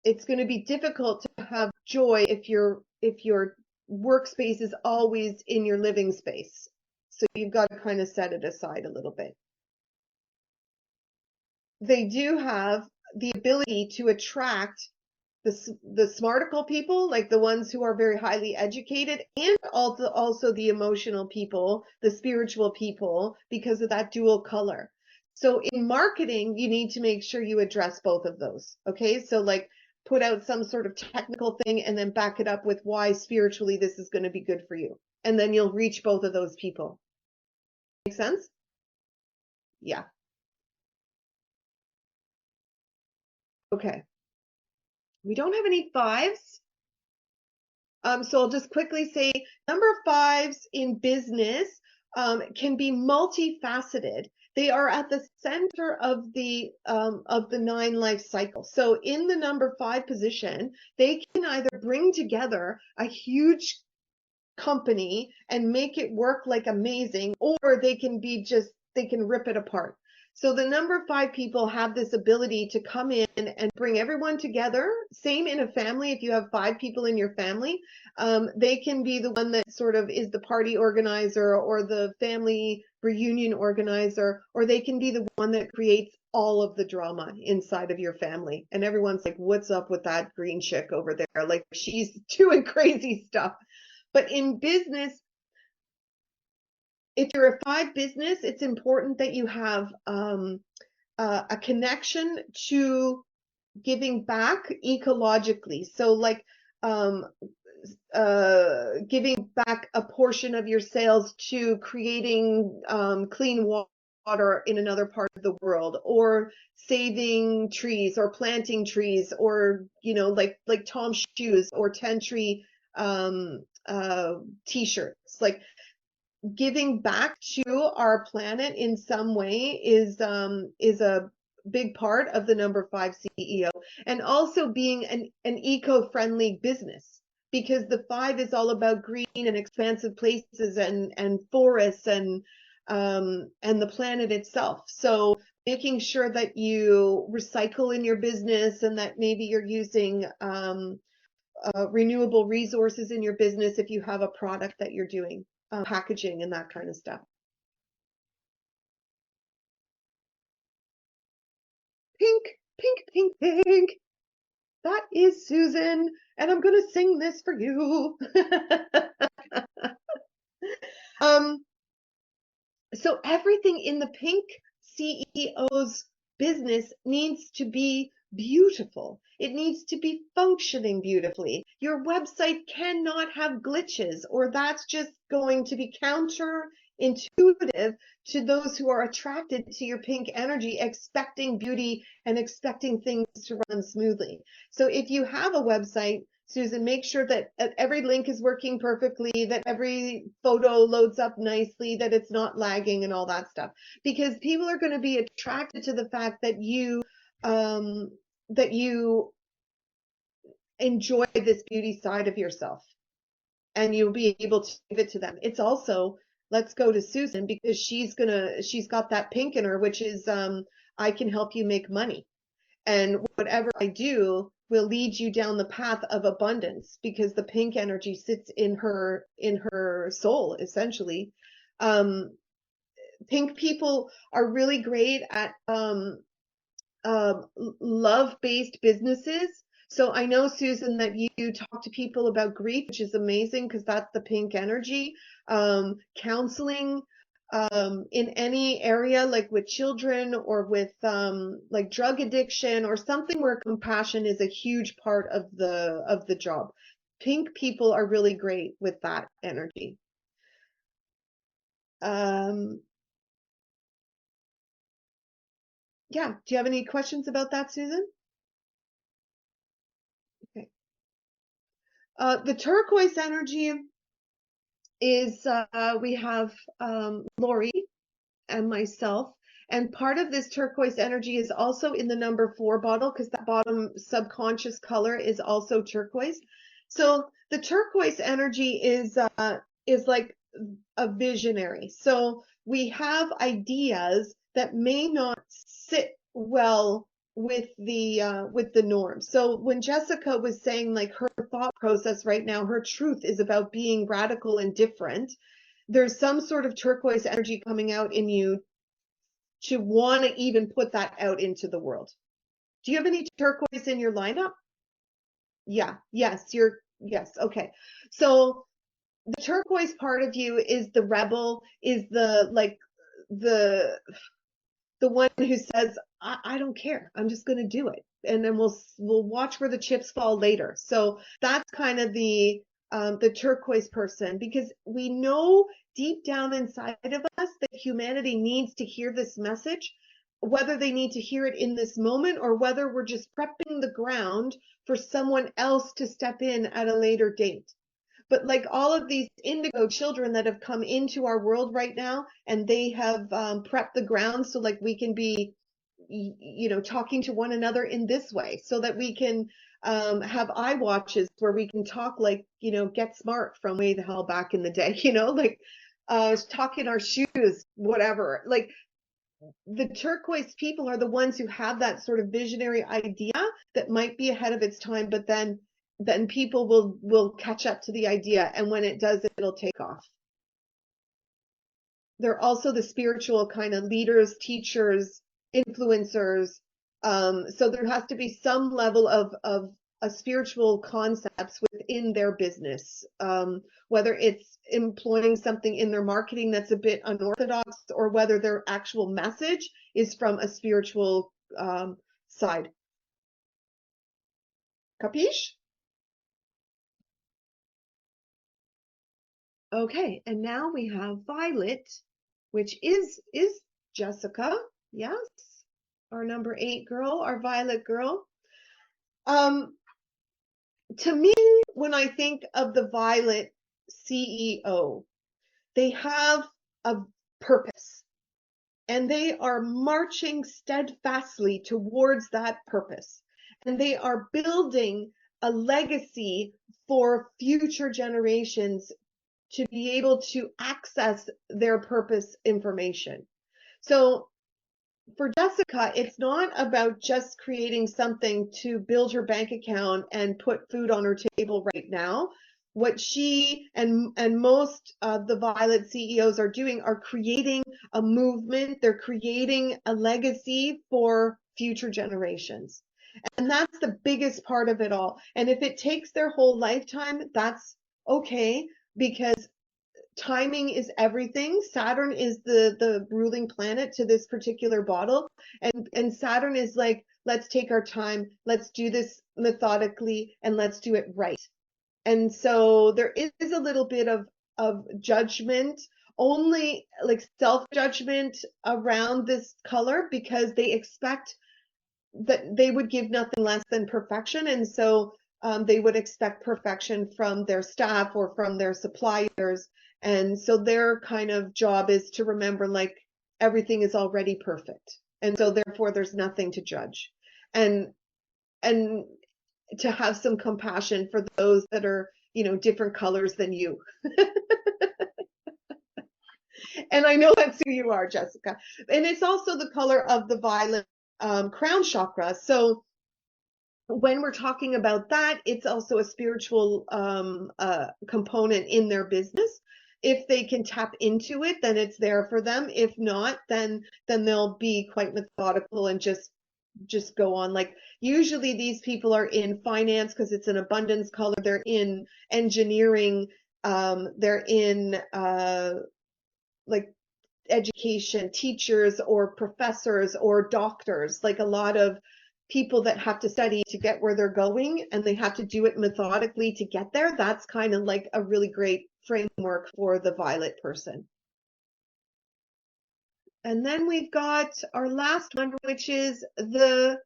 Speaker 1: it's going to be difficult to have joy if your workspace is always in your living space. So you've got to kind of set it aside a little bit. They do have the ability to attract the smarticle people, like the ones who are very highly educated, and also the emotional people, the spiritual people, because of that dual color. So in marketing, you need to make sure you address both of those. Okay, so like put out some sort of technical thing and then back it up with why spiritually this is going to be good for you, and then you'll reach both of those people. Make sense? Yeah. Okay. We don't have any 5s. So I'll just quickly say number 5s in business can be multifaceted. They are at the center of the 9 life cycle. So in the number 5 position, they can either bring together a huge company and make it work like amazing, or they can rip it apart. So the number 5 people have this ability to come in and bring everyone together. Same in a family. If you have 5 people in your family, they can be the one that sort of is the party organizer or the family reunion organizer, or they can be the one that creates all of the drama inside of your family. And everyone's like, what's up with that green chick over there? Like, she's doing crazy stuff. But in business, if you're a 5 business, it's important that you have a connection to giving back ecologically. So like giving back a portion of your sales to creating clean water in another part of the world, or saving trees or planting trees, or like Tom's shoes or 10 tree t-shirts. Like giving back to our planet in some way is a big part of the number 5 CEO, and also being an eco-friendly business, because the 5 is all about green and expansive places and forests and the planet itself. So making sure that you recycle in your business and that maybe you're using renewable resources in your business if you have a product that you're doing, packaging and that kind of stuff. Pink, pink, pink, pink. That is Susan, and I'm going to sing this for you. So everything in the pink CEO's business needs to be beautiful. It needs to be functioning beautifully. Your website cannot have glitches, or that's just going to be counterintuitive to those who are attracted to your pink energy, expecting beauty and expecting things to run smoothly. So if you have a website, Susan, make sure that every link is working perfectly, that every photo loads up nicely, that it's not lagging and all that stuff. Because people are going to be attracted to the fact that you enjoy this beauty side of yourself, and you'll be able to give it to them. It's also, let's go to Susan, because she's got that pink in her, which is I can help you make money. And whatever I do will lead you down the path of abundance, because the pink energy sits in her soul, essentially. Pink people are really great at love-based businesses. So I know, Susan, that you talk to people about grief, which is amazing because that's the pink energy. Counseling, in any area, like with children or with like drug addiction or something where compassion is a huge part of the job. Pink people are really great with that energy. Yeah, do you have any questions about that, Susan? Okay. The turquoise energy is we have Lori and myself. And part of this turquoise energy is also in the number 4 bottle, because that bottom subconscious color is also turquoise. So the turquoise energy is like a visionary. So we have ideas that may not sit well with the norm. So when Jessica was saying, like, her thought process right now, her truth is about being radical and different, there's some sort of turquoise energy coming out in you to want to even put that out into the world. Do you have any turquoise in your lineup? Yeah, yes, yes, okay. So the turquoise part of you is the rebel, is the one who says, I don't care, I'm just going to do it, and then we'll watch where the chips fall later. So that's kind of the turquoise person, because we know deep down inside of us that humanity needs to hear this message, whether they need to hear it in this moment or whether we're just prepping the ground for someone else to step in at a later date. But like all of these indigo children that have come into our world right now, and they have prepped the ground so like we can be, talking to one another in this way, so that we can have eye watches where we can talk like, Get Smart from way the hell back in the day, like talk in our shoes, whatever. Like the turquoise people are the ones who have that sort of visionary idea that might be ahead of its time, but then people will catch up to the idea, and when it does, it'll take off. They're also the spiritual kind of leaders, teachers, influencers. So there has to be some level of a spiritual concepts within their business, whether it's employing something in their marketing that's a bit unorthodox, or whether their actual message is from a spiritual side. Capiche? Okay, and now we have Violet, which is Jessica. Yes, our number 8 girl, our Violet girl. To me, when I think of the Violet CEO, they have a purpose, and they are marching steadfastly towards that purpose, and they are building a legacy for future generations to be able to access their purpose information. So for Jessica, it's not about just creating something to build her bank account and put food on her table right now. What she and most of the Violet CEOs are doing are creating a movement. They're creating a legacy for future generations. And that's the biggest part of it all. And if it takes their whole lifetime, that's okay, because timing is everything. Saturn is the ruling planet to this particular bottle, and Saturn is like, let's take our time, let's do this methodically, and let's do it right. And so there is a little bit of judgment, only like self-judgment around this color, because they expect that they would give nothing less than perfection. And so they would expect perfection from their staff or from their suppliers. And so their kind of job is to remember, like, everything is already perfect. And so therefore there's nothing to judge. And to have some compassion for those that are, different colors than you. And I know that's who you are, Jessica. And it's also the color of the violet crown chakra. So when we're talking about that, it's also a spiritual component in their business. If they can tap into it, then it's there for them. If not, then they'll be quite methodical and just go on. Like, usually these people are in finance because it's an abundance color. They're in engineering. They're in like education, teachers or professors or doctors, like a lot of people that have to study to get where they're going, and they have to do it methodically to get there. That's kind of like a really great framework for the violet person. And then we've got our last one, which is the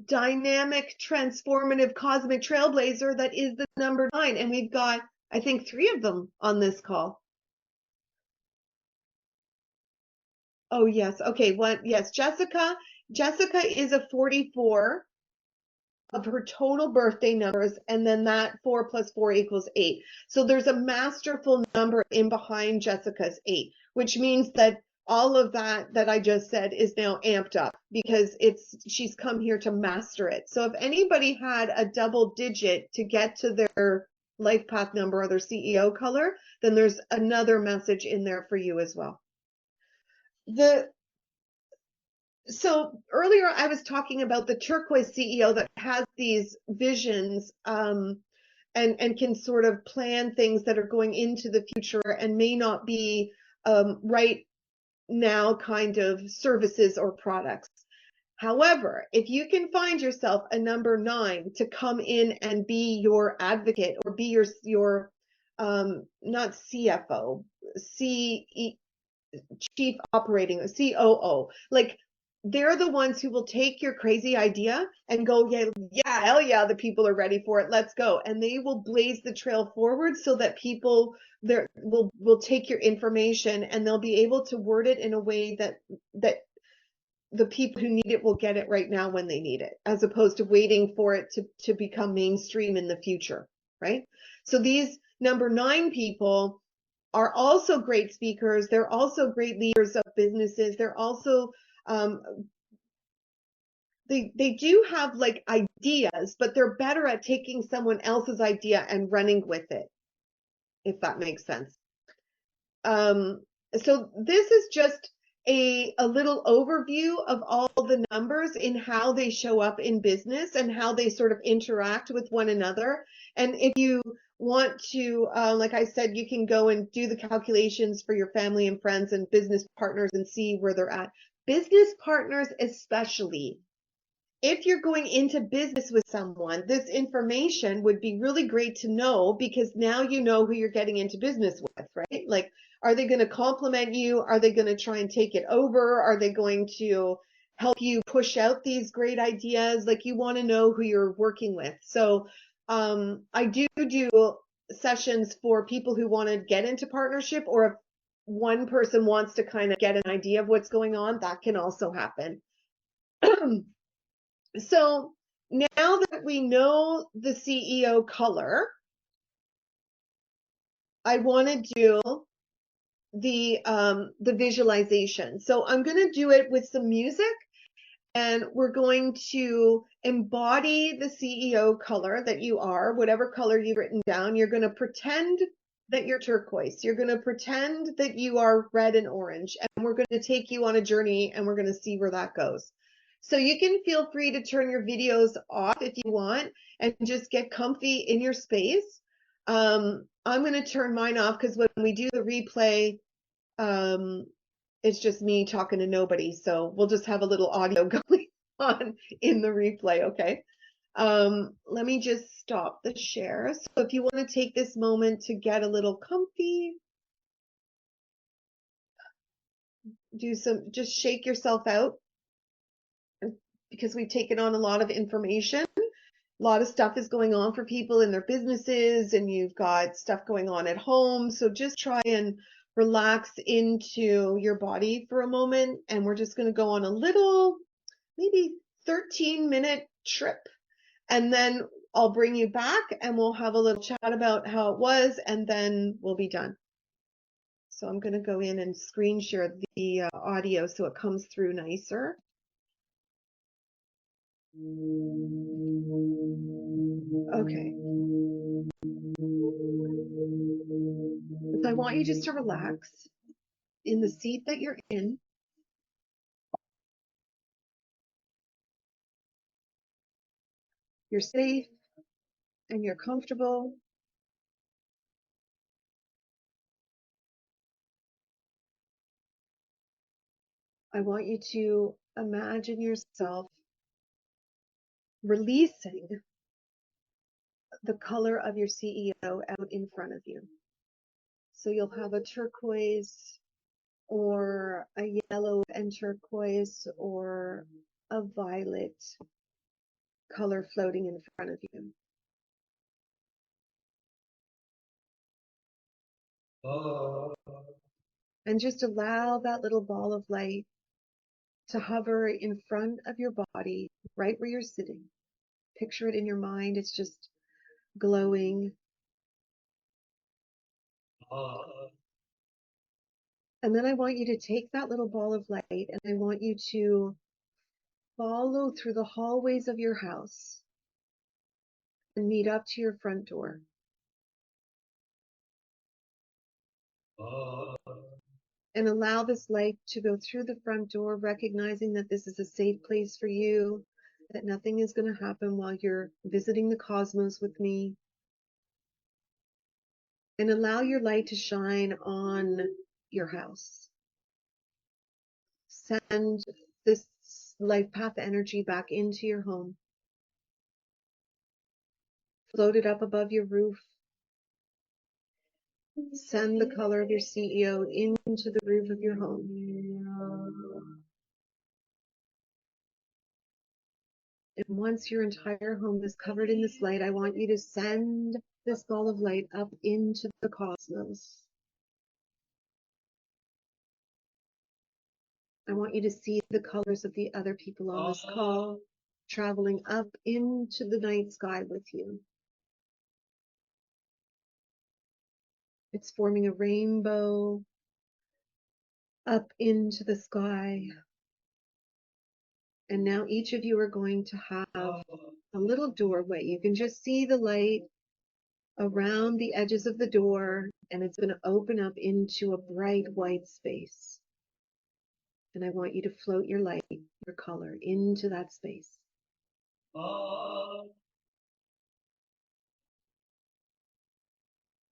Speaker 1: dynamic, transformative, cosmic trailblazer that is the number 9. And we've got, I think, 3 of them on this call. Oh, yes. Okay. Yes, Jessica. Jessica is a 44 of her total birthday numbers, and then that 4 plus 4 equals 8. So there's a masterful number in behind Jessica's 8, which means that all of that I just said is now amped up, because she's come here to master it. So if anybody had a double digit to get to their life path number or their CEO color, then there's another message in there for you as well. So earlier I was talking about the turquoise CEO that has these visions and can sort of plan things that are going into the future and may not be right now kind of services or products. However, if you can find yourself a number 9 to come in and be your advocate, or be your not CFO, chief operating, COO, like, they're the ones who will take your crazy idea and go, yeah, hell yeah, the people are ready for it, let's go. And they will blaze the trail forward so that people there will take your information, and they'll be able to word it in a way that the people who need it will get it right now when they need it, as opposed to waiting for it to become mainstream in the future, right? So these number 9 people are also great speakers. They're also great leaders of businesses. They're also they do have like ideas, but they're better at taking someone else's idea and running with it, if that makes sense. So this is just a little overview of all the numbers in how they show up in business and how they sort of interact with one another. And if you want to, like I said, you can go and do the calculations for your family and friends and business partners and see where they're at. Business partners especially. If you're going into business with someone, this information would be really great to know, because now you know who you're getting into business with, right? Like, are they going to compliment you? Are they going to try and take it over? Are they going to help you push out these great ideas? Like, you want to know who you're working with. So I do sessions for people who want to get into partnership, or if one person wants to kind of get an idea of what's going on, that can also happen. So Now that we know the CEO color, I want to do the visualization. So I'm going to do it with some music, and we're going to embody the CEO color that you are, whatever color you've written down. You're going to pretend that you're turquoise. You're going to pretend that you are red and orange, and we're going to take you on a journey, and we're going to see where that goes. So you can feel free to turn your videos off if you want and just get comfy in your space. I'm going to turn mine off because when we do the replay, it's just me talking to nobody. So we'll just have a little audio going on in the replay. Okay. Let me just stop the share. So if you want to take this moment to get a little comfy, just shake yourself out, because we've taken on a lot of information. A lot of stuff is going on for people in their businesses, and you've got stuff going on at home. So just try and relax into your body for a moment. And we're just going to go on a little, maybe 13-minute trip. And then I'll bring you back and we'll have a little chat about how it was, and then we'll be done. So I'm going to go in and screen share the audio so it comes through nicer. Okay. So I want you just to relax in the seat that you're in. You're safe and you're comfortable. I want you to imagine yourself releasing the color of your CEO out in front of you. So you'll have a turquoise or a yellow and turquoise or a violet color floating in front of you. And just allow that little ball of light to hover in front of your body, right where you're sitting. Picture it in your mind. It's just glowing. And then I want you to take that little ball of light and I want you to follow through the hallways of your house and meet up to your front door. And allow this light to go through the front door, recognizing that this is a safe place for you, that nothing is going to happen while you're visiting the cosmos with me. And allow your light to shine on your house. Send this life path energy back into your home. Float it up above your roof. Send the color of your CEO into the roof of your home. And once your entire home is covered in this light, I want you to send this ball of light up into the cosmos. I want you to see the colors of the other people on this call traveling up into the night sky with you. It's forming a rainbow up into the sky. And now each of you are going to have a little doorway. You can just see the light around the edges of the door, and it's going to open up into a bright white space. And I want you to float your light, your color, into that space.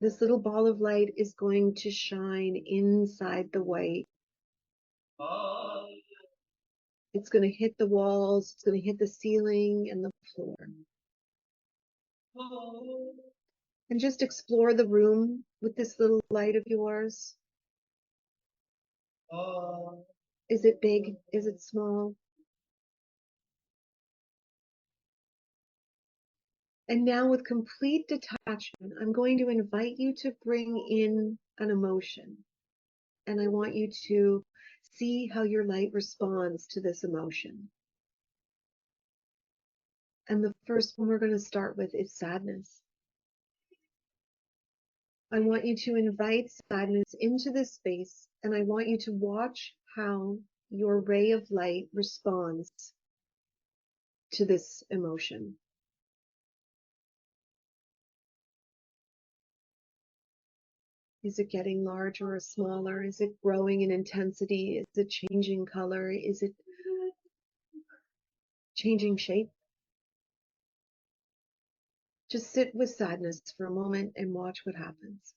Speaker 1: This little ball of light is going to shine inside the white. It's going to hit the walls, it's going to hit the ceiling and the floor. And just explore the room with this little light of yours. Is it big? Is it small? And now with complete detachment, I'm going to invite you to bring in an emotion. And I want you to see how your light responds to this emotion. And the first one we're going to start with is sadness. I want you to invite sadness into this space, and I want you to watch how your ray of light responds to this emotion. Is it getting larger or smaller? Is it growing in intensity? Is it changing color? Is it changing shape? Just sit with sadness for a moment and watch what happens.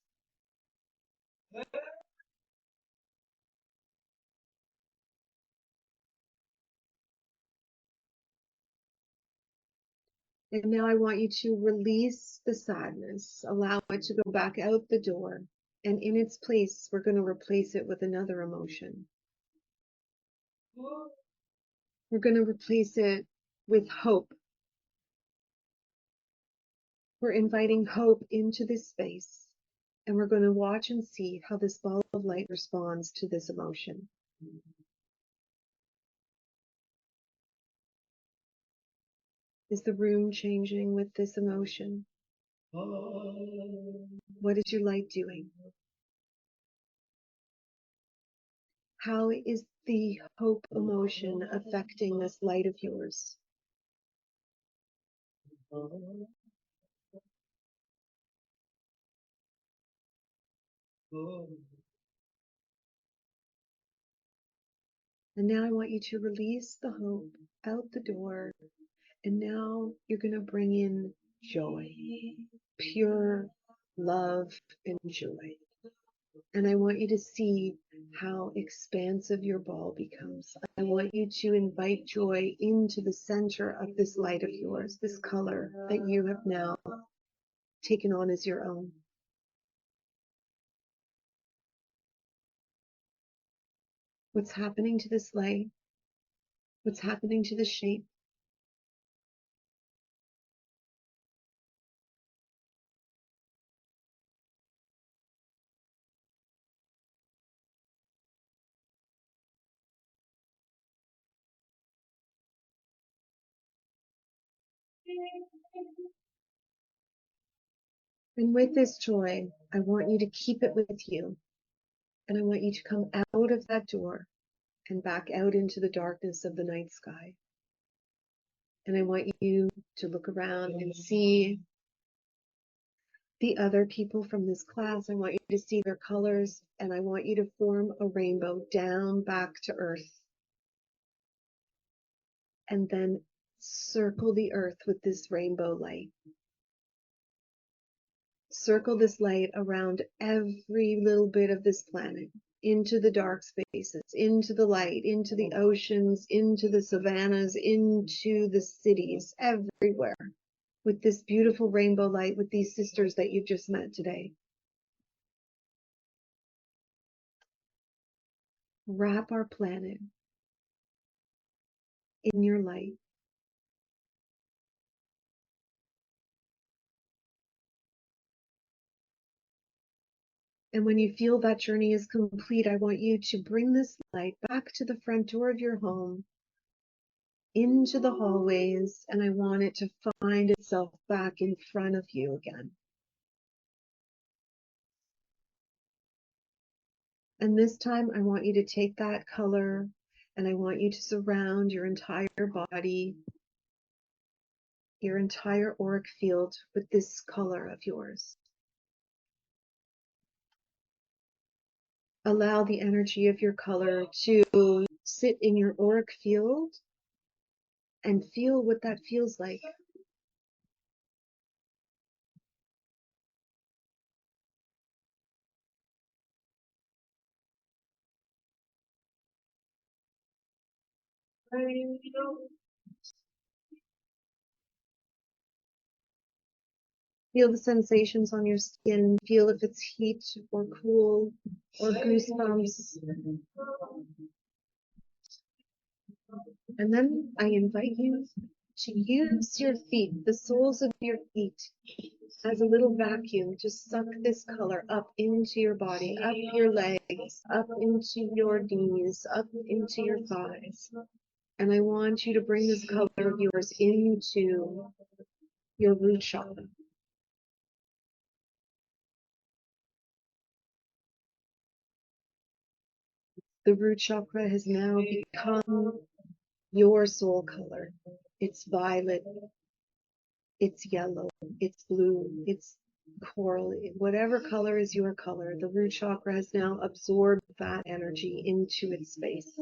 Speaker 1: And now I want you to release the sadness, allow it to go back out the door. And in its place, we're going to replace it with another emotion. We're going to replace it with hope. We're inviting hope into this space, and we're going to watch and see how this ball of light responds to this emotion. Is the room changing with this emotion? What is your light doing? How is the hope emotion affecting this light of yours? And now I want you to release the hope out the door. And now you're going to bring in joy, pure love and joy. And I want you to see how expansive your ball becomes. I want you to invite joy into the center of this light of yours, this color that you have now taken on as your own. What's happening to this light? What's happening to the shape? And with this joy, I want you to keep it with you. And I want you to come out of that door and back out into the darkness of the night sky. And I want you to look around and see the other people from this class. I want you to see their colors, and I want you to form a rainbow down back to earth. And then circle the earth with this rainbow light. Circle this light around every little bit of this planet, into the dark spaces, into the light, into the oceans, into the savannas, into the cities, everywhere, with this beautiful rainbow light, with these sisters that you've just met today. Wrap our planet in your light. And when you feel that journey is complete, I want you to bring this light back to the front door of your home, into the hallways, and I want it to find itself back in front of you again. And this time I want you to take that color and I want you to surround your entire body, your entire auric field with this color of yours. Allow the energy of your color to sit in your auric field and feel what that feels like. Feel the sensations on your skin. Feel if it's heat or cool or goosebumps. And then I invite you to use your feet, the soles of your feet, as a little vacuum. Just suck this color up into your body, up your legs, up into your knees, up into your thighs. And I want you to bring this color of yours into your root chakra. The root chakra has now become your soul color. It's violet, it's yellow, it's blue, it's coral, whatever color is your color. The root chakra has now absorbed that energy into its space.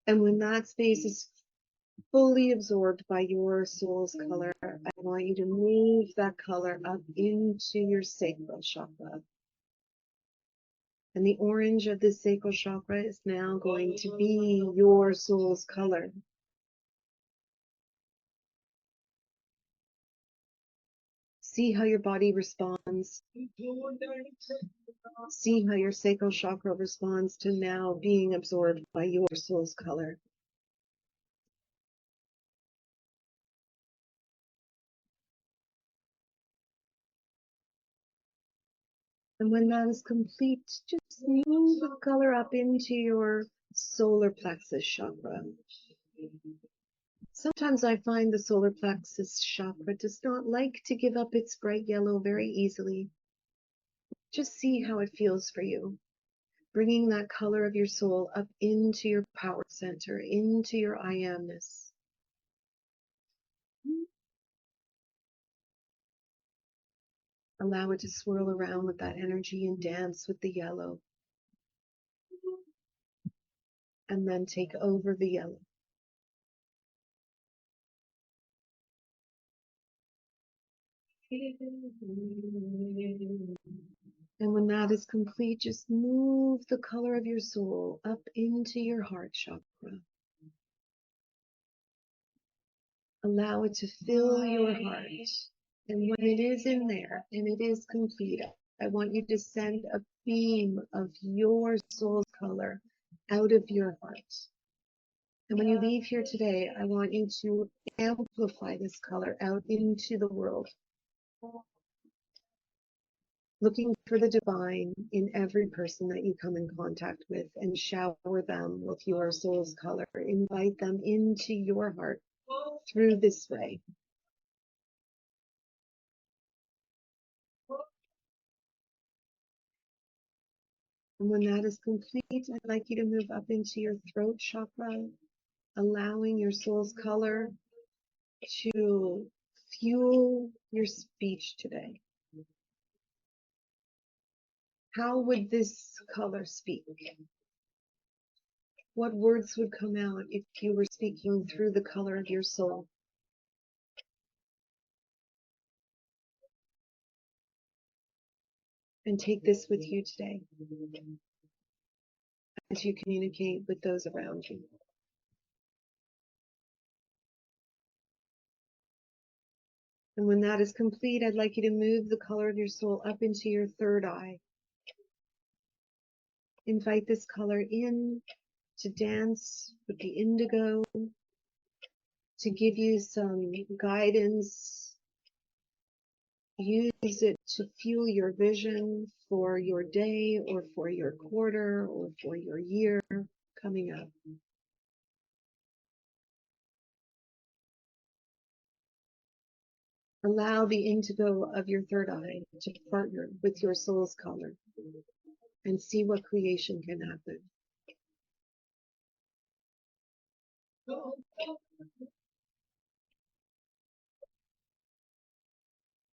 Speaker 1: And when that space is fully absorbed by your soul's color, I want you to move that color up into your sacral chakra. And the orange of the sacral chakra is now going to be your soul's color. See how your body responds. See how your sacral chakra responds to now being absorbed by your soul's color. And when that is complete, just move the color up into your solar plexus chakra. Sometimes I find the solar plexus chakra does not like to give up its bright yellow very easily. Just see how it feels for you. Bringing that color of your soul up into your power center, into your I amness. Allow it to swirl around with that energy and dance with the yellow. And then take over the yellow. And when that is complete, just move the color of your soul up into your heart chakra. Allow it to fill your heart. And when it is in there and it is complete, I want you to send a beam of your soul's color out of your heart. And when you leave here today, I want you to amplify this color out into the world. Looking for the divine in every person that you come in contact with and shower them with your soul's color. Invite them into your heart through this way. And when that is complete, I'd like you to move up into your throat chakra, allowing your soul's color to fuel your speech today. How would this color speak? What words would come out if you were speaking through the color of your soul? And take this with you today as you communicate with those around you. And when that is complete, I'd like you to move the color of your soul up into your third eye. Invite this color in to dance with the indigo, to give you some guidance. Use it to fuel your vision for your day or for your quarter or for your year coming up. Allow the indigo of your third eye to partner with your soul's color and see what creation can happen.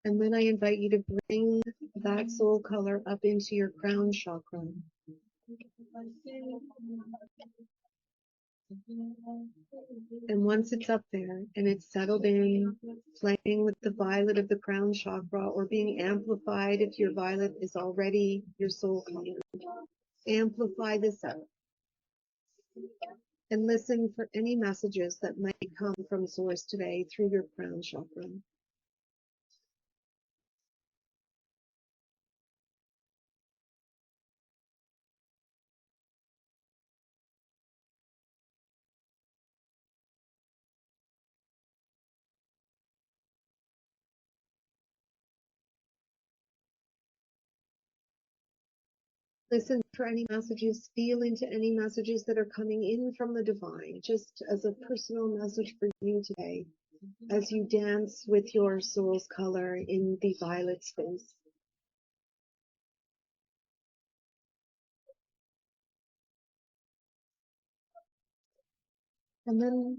Speaker 1: And then I invite you to bring that soul color up into your crown chakra. And once it's up there and it's settled in, playing with the violet of the crown chakra or being amplified if your violet is already your soul color, amplify this up. And listen for any messages that might come from Source today through your crown chakra. Listen for any messages, feel into any messages that are coming in from the divine, just as a personal message for you today, as you dance with your soul's color in the violet space. And then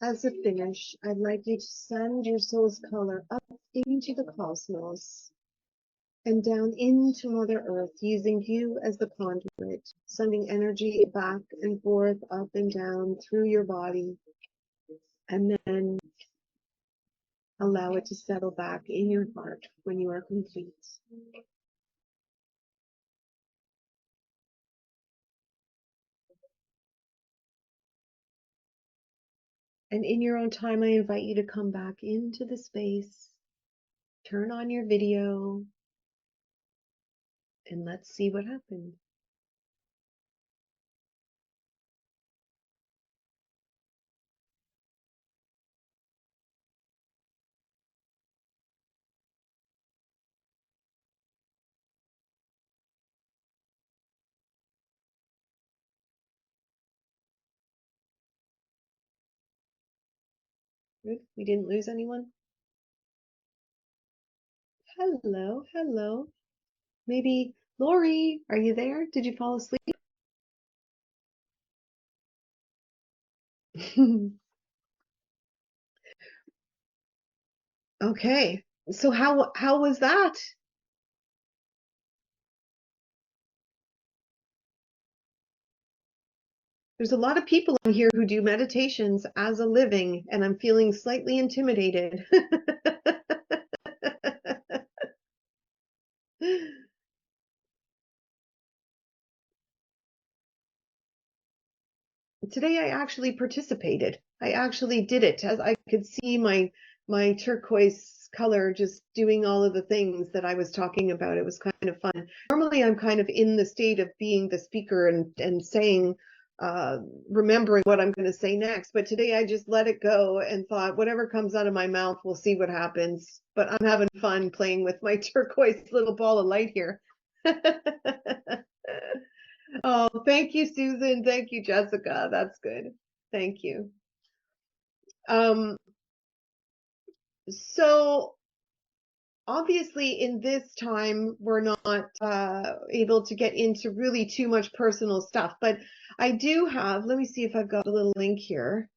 Speaker 1: as a finish, I'd like you to send your soul's color up into the cosmos and down into Mother Earth, using you as the conduit, sending energy back and forth, up and down through your body, and then allow it to settle back in your heart when you are complete. And in your own time, I invite you to come back into the space, turn on your video, and let's see what happened. Good. We didn't lose anyone. Hello, hello. Maybe Lori, are you there? Did you fall asleep? Okay. So how was that? There's a lot of people on here who do meditations as a living, and I'm feeling slightly intimidated. Today I actually participated. I actually did it, as I could see my turquoise color just doing all of the things that I was talking about. It was kind of fun. Normally I'm kind of in the state of being the speaker and saying, remembering what I'm going to say next. But today I just let it go and thought, whatever comes out of my mouth, we'll see what happens. But I'm having fun playing with my turquoise little ball of light here. Oh, thank you, Susan. Thank you, Jessica. That's good. Thank you. Um, so obviously in this time, we're not able to get into really too much personal stuff, but I do have, let me see if I've got a little link here.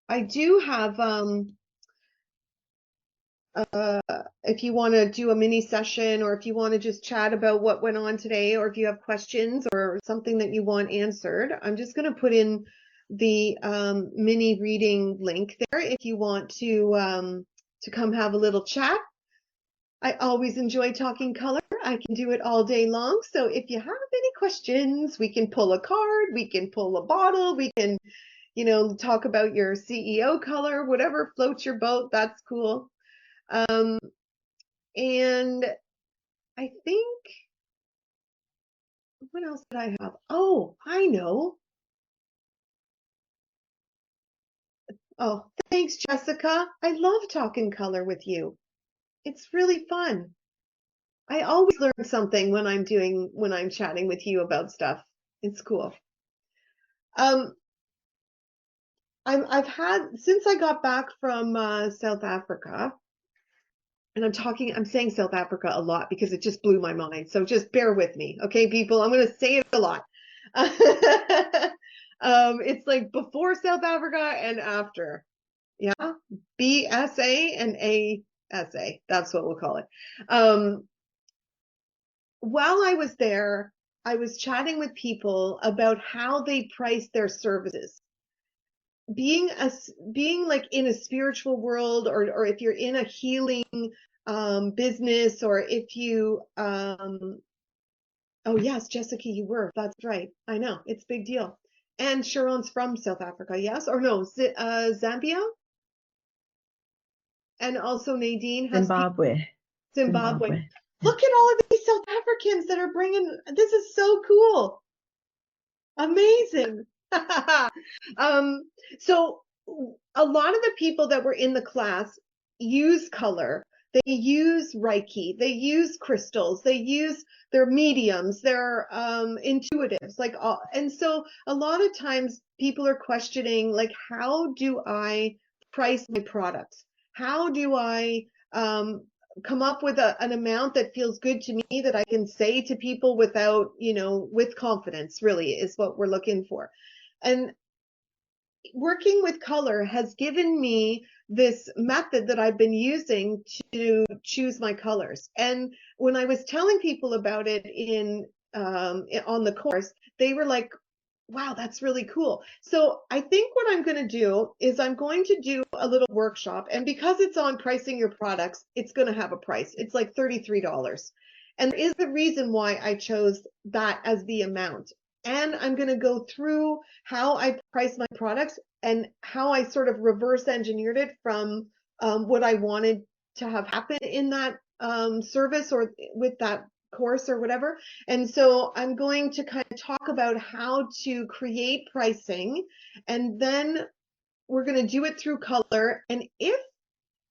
Speaker 1: I do have, if you want to do a mini session, or if you want to just chat about what went on today, or if you have questions or something that you want answered, I'm just going to put in the mini reading link there if you want to come have a little chat. I always enjoy talking color. I can do it all day long. So if you have any questions, we can pull a card, we can pull a bottle, we can, talk about your CEO color, whatever floats your boat. That's cool. And I think, what else did I have? Oh, I know. Oh, thanks, Jessica. I love talking color with you. It's really fun. I always learn something when I'm chatting with you about stuff. It's cool. I've had, since I got back from South Africa, and I'm saying South Africa a lot because it just blew my mind. So just bear with me, okay, people? I'm going to say it a lot. It's like before South Africa and after. Yeah, BSA and ASA. That's what we'll call it. While I was there, I was chatting with people about how they price their services. Being like in a spiritual world, or if you're in a healing business, or if you oh yes, Jessica, you were, that's right, I know, it's a big deal. And Sharon's from South Africa, yes, or no, Zambia. And also Nadine has
Speaker 5: Zimbabwe.
Speaker 1: Zimbabwe. Look at all of these South Africans that are bringing, this is so cool. Amazing. So a lot of the people that were in the class use color, They use Reiki, they use crystals, they use their mediums, their intuitives, like all. And so a lot of times people are questioning, like, how do I price my products? How do I come up with an amount that feels good to me, that I can say to people without, with confidence, really is what we're looking for. And working with color has given me this method that I've been using to choose my colors. And when I was telling people about it on the course, they were like, wow, that's really cool. So I think what I'm going to do is I'm going to do a little workshop. And because it's on pricing your products, it's going to have a price. It's like $33. And there is a reason why I chose that as the amount. And I'm going to go through how I price my products and how I sort of reverse engineered it from what I wanted to have happen in that service or with that course or whatever. And so I'm going to kind of talk about how to create pricing, and then we're going to do it through color. And if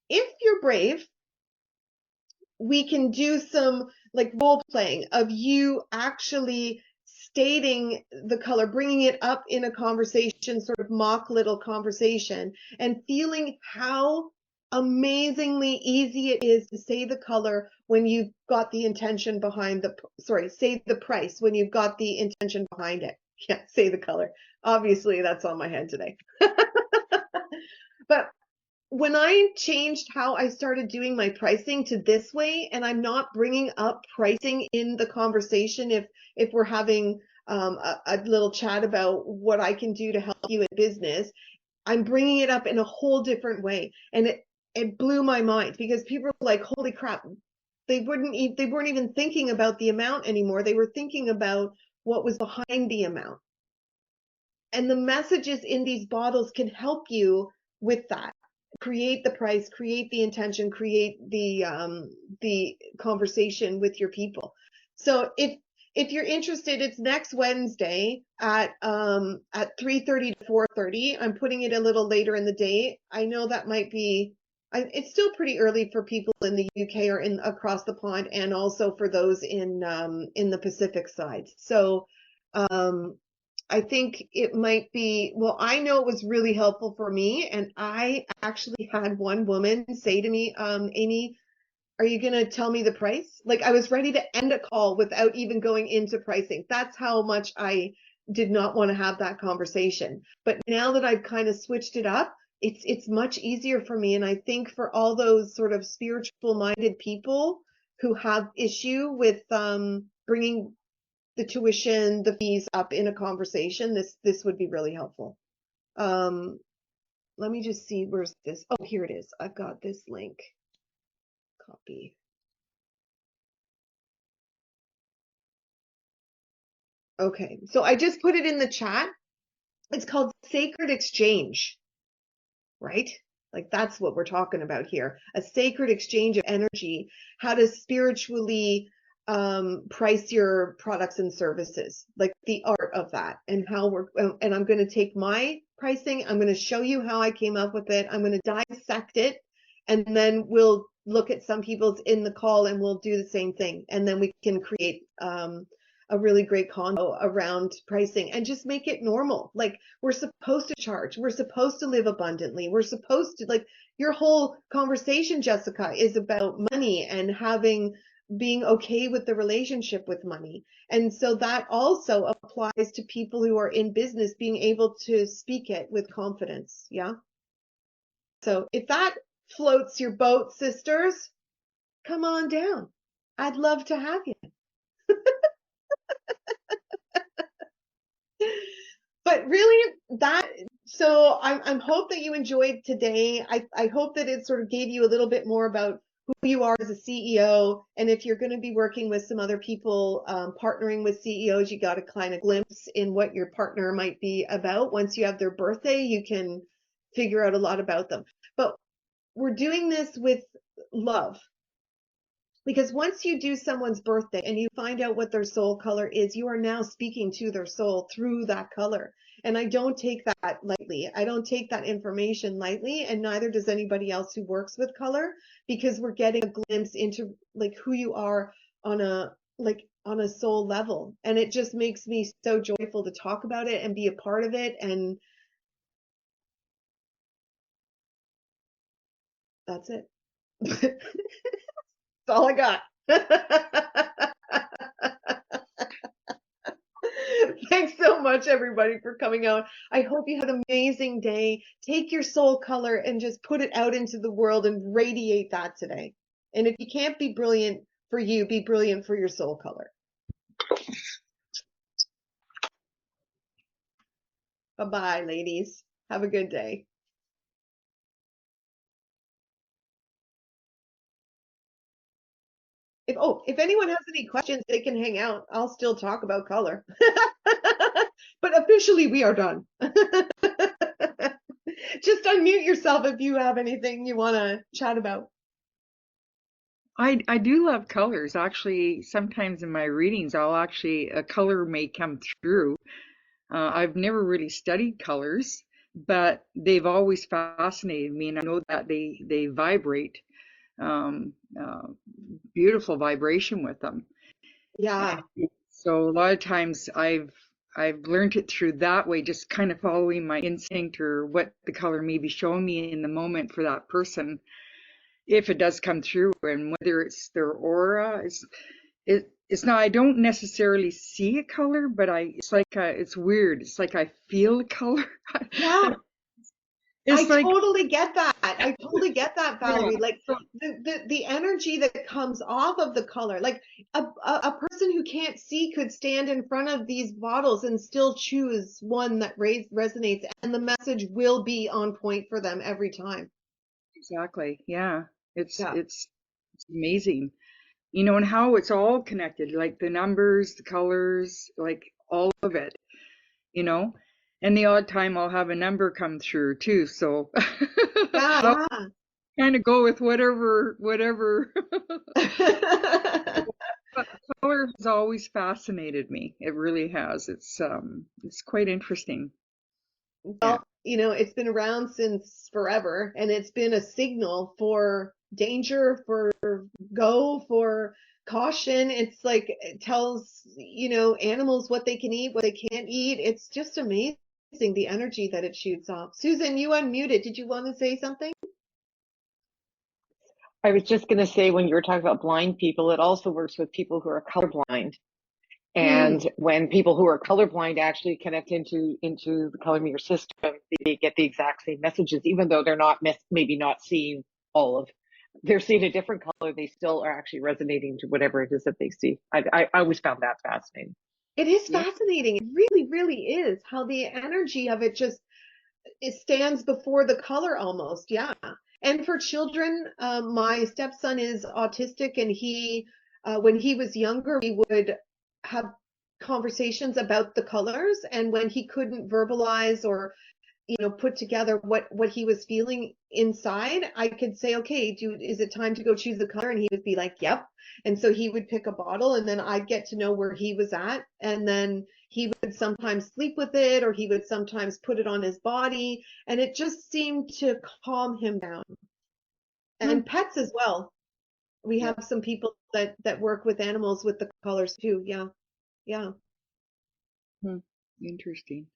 Speaker 1: you're brave, we can do some like role playing of you actually stating the color, bringing it up in a conversation, sort of mock little conversation, and feeling how amazingly easy it is to say the color when you've got the intention behind say the price when you've got the intention behind it. Yeah, say the color. Obviously, that's on my head today. But when I changed how I started doing my pricing to this way, and I'm not bringing up pricing in the conversation if we're having a little chat about what I can do to help you in business, I'm bringing it up in a whole different way. And it blew my mind, because people were like, holy crap, they weren't even thinking about the amount anymore. They were thinking about what was behind the amount. And the messages in these bottles can help you with that. Create the price, create the intention, create the conversation with your people. So if you're interested, it's next Wednesday at 3:30 to 4:30. I'm putting it a little later in the day. I know that might be it's still pretty early for people in the UK or in across the pond, and also for those in the Pacific side. So I think it might be, well, I know it was really helpful for me. And I actually had one woman say to me, Amy, are you going to tell me the price? Like, I was ready to end a call without even going into pricing. That's how much I did not want to have that conversation. But now that I've kind of switched it up, it's much easier for me. And I think for all those sort of spiritual minded people who have issue with bringing the tuition, the fees up in a conversation, this would be really helpful. Let me just see, where's this? Oh, here it is. I've got this link. Copy. Okay, so I just put it in the chat. It's called Sacred Exchange, right? Like, that's what we're talking about here. A sacred exchange of energy, how to spiritually price your products and services, like the art of that, and and I'm going to take my pricing, I'm going to show you how I came up with it, I'm going to dissect it, and then we'll look at some people's in the call and we'll do the same thing. And then we can create a really great convo around pricing and just make it normal. Like, we're supposed to charge. We're supposed to live abundantly. We're supposed to, like, your whole conversation, Jessica, is about money and being okay with the relationship with money. And so that also applies to people who are in business, being able to speak it with confidence. Yeah. So if that floats your boat, sisters, come on down. I'd love to have you. But really, so I'm hope that you enjoyed today. I hope that it sort of gave you a little bit more about who you are as a CEO. And if you're going to be working with some other people, partnering with CEOs, you got a kind of glimpse in what your partner might be about. Once you have their birthday, you can figure out a lot about them. But we're doing this with love. Because once you do someone's birthday and you find out what their soul color is, you are now speaking to their soul through that color. And I don't take that lightly. I don't take that information lightly, and neither does anybody else who works with color, because we're getting a glimpse into like who you are on a on a soul level. And it just makes me so joyful to talk about it and be a part of it. And that's it. That's all I got. Thanks so much, everybody, for coming out. I hope you had an amazing day. Take your soul color and just put it out into the world and radiate that today. And if you can't be brilliant for you, be brilliant for your soul color. Bye-bye, ladies. Have a good day. If anyone has any questions, they can hang out. I'll still talk about color. But officially, we are done. Just unmute yourself if you have anything you want to chat about.
Speaker 4: I do love colors. Actually, sometimes in my readings, a color may come through. I've never really studied colors, but they've always fascinated me, and I know that they vibrate, um, beautiful vibration with them.
Speaker 1: Yeah.
Speaker 4: So a lot of times I've learned it through that way, just kind of following my instinct or what the color may be showing me in the moment for that person, if it does come through, and whether it's their aura. It's not, I don't necessarily see a color, but it's like it's weird. It's like I feel a color.
Speaker 1: Yeah. I
Speaker 4: It's like,
Speaker 1: totally get that. I totally get that,
Speaker 4: yeah.
Speaker 1: Valerie. Like
Speaker 4: So
Speaker 1: the energy that comes off of the color. Like a person who can't see could stand in front of these bottles and still choose one that resonates, and the message will be on point for them every time.
Speaker 4: exactly, yeah. It's
Speaker 1: Yeah.
Speaker 4: it's it's amazing, and how it's all connected, like the numbers, the colors, like all of it, you know. And the odd time I'll have a number come through too, so I'll
Speaker 1: Yeah,
Speaker 4: kind of go with whatever.
Speaker 1: yeah.
Speaker 4: But color has always fascinated me. It really has. It's quite interesting. Yeah.
Speaker 1: Well, it's been around since forever, and it's been a signal for danger, for for caution. It's like it tells, animals what they can eat, what they can't eat. It's just amazing the energy that it shoots off. Susan, you unmuted. Did you want to say something?
Speaker 3: I was just going to say, when you were talking about blind people, it also works with people who are colorblind. And
Speaker 1: Mm,
Speaker 3: when people who are colorblind actually connect into the color meter system, they get the exact same messages, even though they're not maybe not seeing all of. They're seeing a different color. They still are actually resonating to whatever it is that they see. I always found that fascinating.
Speaker 1: it is
Speaker 4: Yeah.
Speaker 1: fascinating. It really, really is how the energy of it just it stands before the color almost. Yeah. And for children, my stepson is autistic, and when he was younger, we would have conversations about the colors. And when he couldn't verbalize or put together what he was feeling inside, I could say, okay, is it time to go choose the color? And he would be like, yep. And so he would pick a bottle, and then I'd get to know where he was at. And then he would sometimes sleep with it, or he would sometimes put it on his body, and it just seemed to calm him down.
Speaker 4: Hmm.
Speaker 1: And pets as well. We
Speaker 4: Yeah.
Speaker 1: have some people that work with animals with the colors too. Yeah. Yeah.
Speaker 4: Hmm. Interesting.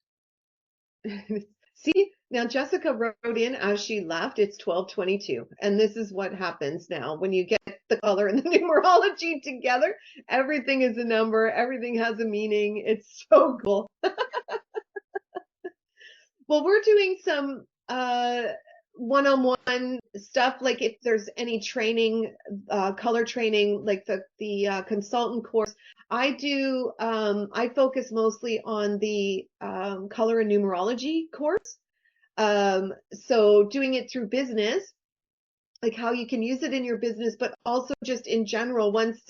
Speaker 1: See, now Jessica wrote in as she left, it's 12:22. And this is what happens now when you get the color and the numerology together. Everything is a number, everything has a meaning. It's so cool. Well, we're doing some one-on-one stuff, like if there's any training, color training, like the consultant course. I focus mostly on the color and numerology course. So doing it through business, like how you can use it in your business, but also just in general, once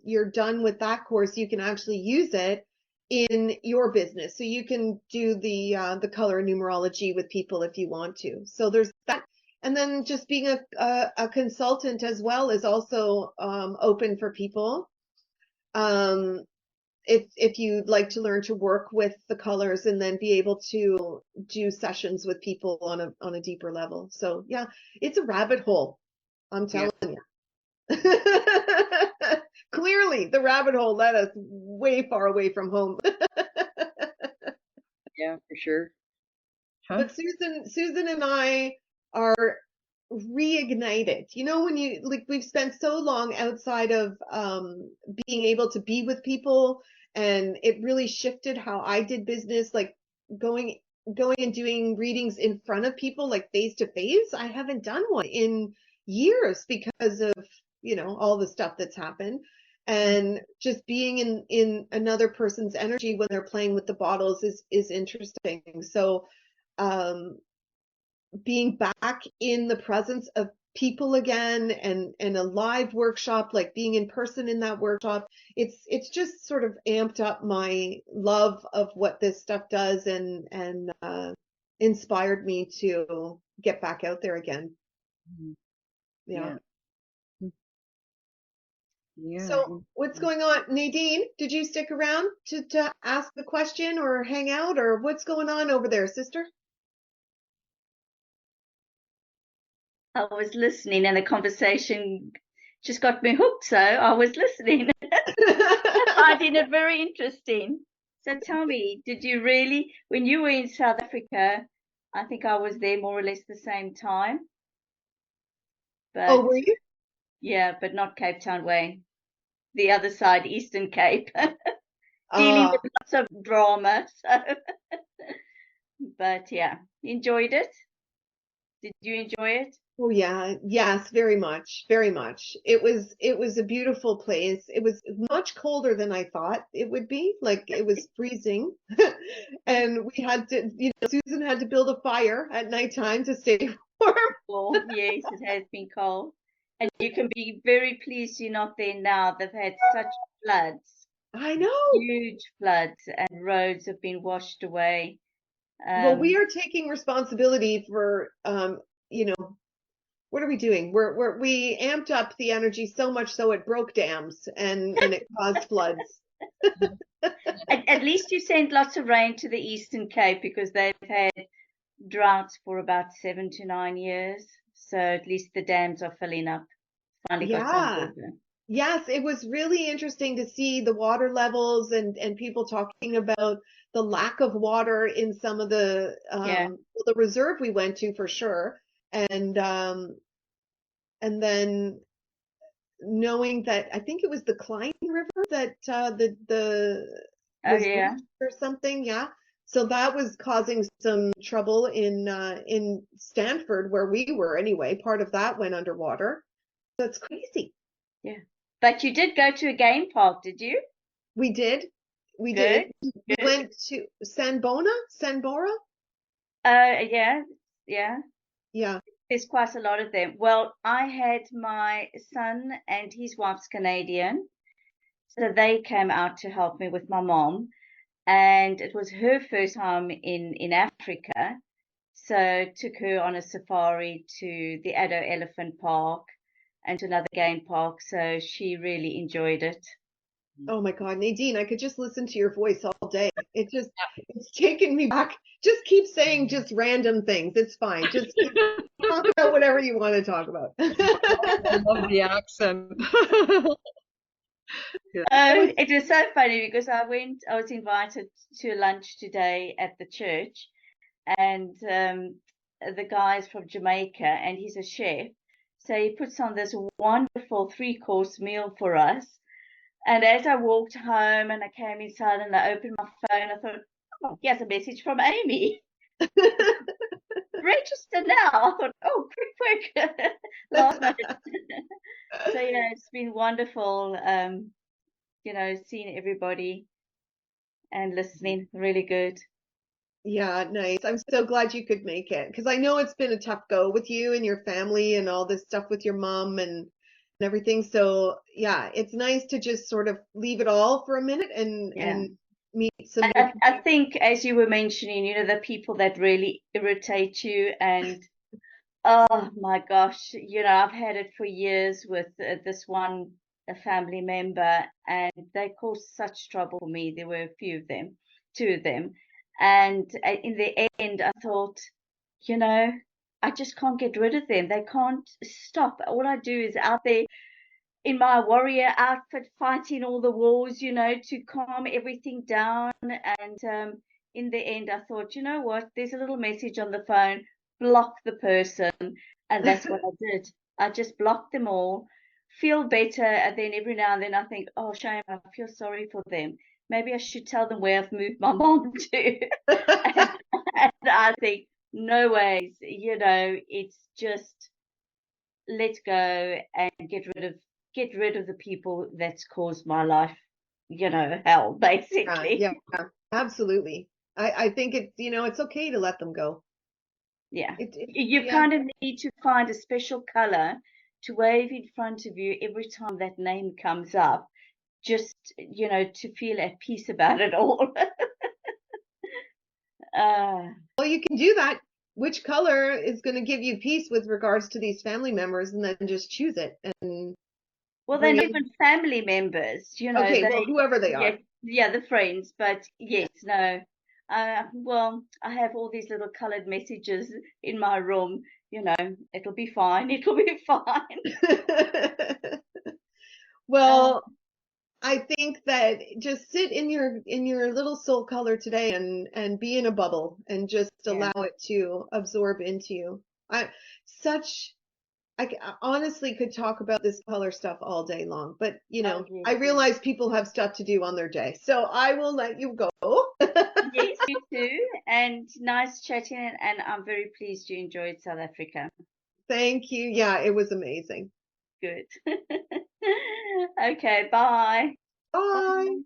Speaker 1: you're done with that course, you can actually use it in your business. So you can do the color numerology with people if you want to. So there's that. And then just being a consultant as well is also open for people. Um, if you'd like to learn to work with the colors and then be able to do sessions with people on a deeper level. So yeah, it's a rabbit hole. I'm
Speaker 4: Yeah.
Speaker 1: telling you. Clearly, the rabbit hole led us way far away from home.
Speaker 4: Yeah, for sure. Huh?
Speaker 1: But Susan and I are reignited. You know, when you like we've spent so long outside of being able to be with people, and it really shifted how I did business, like going going and doing readings in front of people, like face to face. I haven't done one in years because of, you know, all the stuff that's happened. And just being in another person's energy when they're playing with the bottles is interesting. So um, being back in the presence of people again, and a live workshop, like being in person in that workshop, it's just sort of amped up my love of what this stuff does, and inspired me to get back out there again.
Speaker 4: Mhm.
Speaker 1: Yeah.
Speaker 4: Yeah. Yeah.
Speaker 1: So what's going on, Nadine? Did you stick around to ask the question or hang out, or what's going on over there, sister?
Speaker 6: I was listening and the conversation just got me hooked, so I was listening, finding it very interesting. So tell me, did you really, when you were in South Africa, I think I was there more or less the same time,
Speaker 1: Oh,
Speaker 6: but
Speaker 1: were you?
Speaker 6: yeah, but not Cape Town way, the other side, Eastern Cape, dealing
Speaker 1: Uh,
Speaker 6: with lots of drama. So, but yeah, enjoyed it. Did you enjoy it?
Speaker 1: oh yeah, yes, very much, very much. It was a beautiful place. It was much colder than I thought it would be. Like it was freezing. And we had to, you know, Susan had to build a fire at nighttime to stay warm.
Speaker 6: Oh, yes, it has been cold. And you can be very pleased you're not there now. They've had such floods,
Speaker 1: I know.
Speaker 6: huge floods, and roads have been washed away.
Speaker 1: Well, we
Speaker 6: Um,
Speaker 1: are taking responsibility for, you know, what are we doing? We amped up the energy so much so it broke dams, and it caused floods.
Speaker 6: at least you sent lots of rain to the Eastern Cape because they've had droughts for about 7 to 9 years. So at least the dams are filling up. Finally got some
Speaker 1: Yeah.
Speaker 6: water.
Speaker 1: Yes, it was really interesting to see the water levels, and people talking about the lack of water in some of
Speaker 6: Yeah.
Speaker 1: well, the reserve we went to for sure. And then knowing that I think it was the Klein River that the
Speaker 6: Oh,
Speaker 1: was
Speaker 6: yeah.
Speaker 1: breached or something, yeah. So that was causing some trouble in Stanford where we were anyway. Part of that went underwater. That's crazy.
Speaker 6: Yeah. But you did go to a game park, did you?
Speaker 1: We did. We
Speaker 6: Good.
Speaker 1: did. We
Speaker 6: Good.
Speaker 1: went to Sanbora?
Speaker 6: Yeah. Yeah.
Speaker 1: Yeah.
Speaker 6: There's quite a lot of them. Well, I had my son and his wife's Canadian, so they came out to help me with my mom, and it was her first time in Africa. So took her on a safari to the Addo Elephant Park and to another game park. So she really enjoyed it.
Speaker 1: Oh my God, Nadine, I could just listen to your voice all day. It's taken me back. Just keep saying just random things. It's fine. Just talk about whatever you want to talk about.
Speaker 4: I love the accent. Yeah.
Speaker 6: Oh, it was so funny because I was invited to lunch today at the church, and the guy's from Jamaica and he's a chef. So he puts on this wonderful three-course meal for us. And as I walked home and I came inside and I opened my phone, I thought, oh, here's a message from Amy. Register now. I thought, oh, quick, last minute. So yeah, it's been wonderful, seeing everybody and listening. Really good.
Speaker 1: Yeah, nice. I'm so glad you could make it because I know it's been a tough go with you and your family and all this stuff with your mom and everything. So yeah, it's nice to just sort of leave it all for a minute and
Speaker 6: Yeah.
Speaker 1: meet some new
Speaker 6: I
Speaker 1: people.
Speaker 6: think, as you were mentioning, the people that really irritate you, and oh my gosh, I've had it for years with this one a family member, and they caused such trouble for me. There were a few of them, two of them. And in the end, I thought, you know, I just can't get rid of them. They can't stop. All I do is out there in my warrior outfit, fighting all the wars, to calm everything down. And in the end, I thought, you know what? There's a little message on the phone, block the person. And that's what I did. I just blocked them all, feel better. And then every now and then I think, oh, shame, I feel sorry for them. Maybe I should tell them where I've moved my mom to. And I think, no ways, it's just let go and get rid of the people that's caused my life, hell, basically.
Speaker 1: Yeah, absolutely. I think it's okay to let them go.
Speaker 6: Yeah. You
Speaker 1: yeah.
Speaker 6: kind of need to find a special color to wave in front of you every time that name comes up, just, to feel at peace about it all.
Speaker 1: Well, you can do that. Which color is going to give you peace with regards to these family members, and then just choose it and
Speaker 6: Well, they're
Speaker 1: bring
Speaker 6: not
Speaker 1: it.
Speaker 6: even family members,
Speaker 1: Okay, well, whoever they are.
Speaker 6: Yeah, the friends, but yes, no. Well, I have all these little colored messages in my room, it'll be fine, it'll be fine.
Speaker 1: Well, I think that just sit in your little soul color today and be in a bubble and just allow it to absorb into you. I honestly could talk about this color stuff all day long, but I realize people have stuff to do on their day, so I will let you go.
Speaker 6: Yes, you too, and nice chatting, and I'm very pleased you enjoyed South Africa.
Speaker 1: Thank you. Yeah, it was amazing.
Speaker 6: Good. Okay, bye.
Speaker 1: Bye.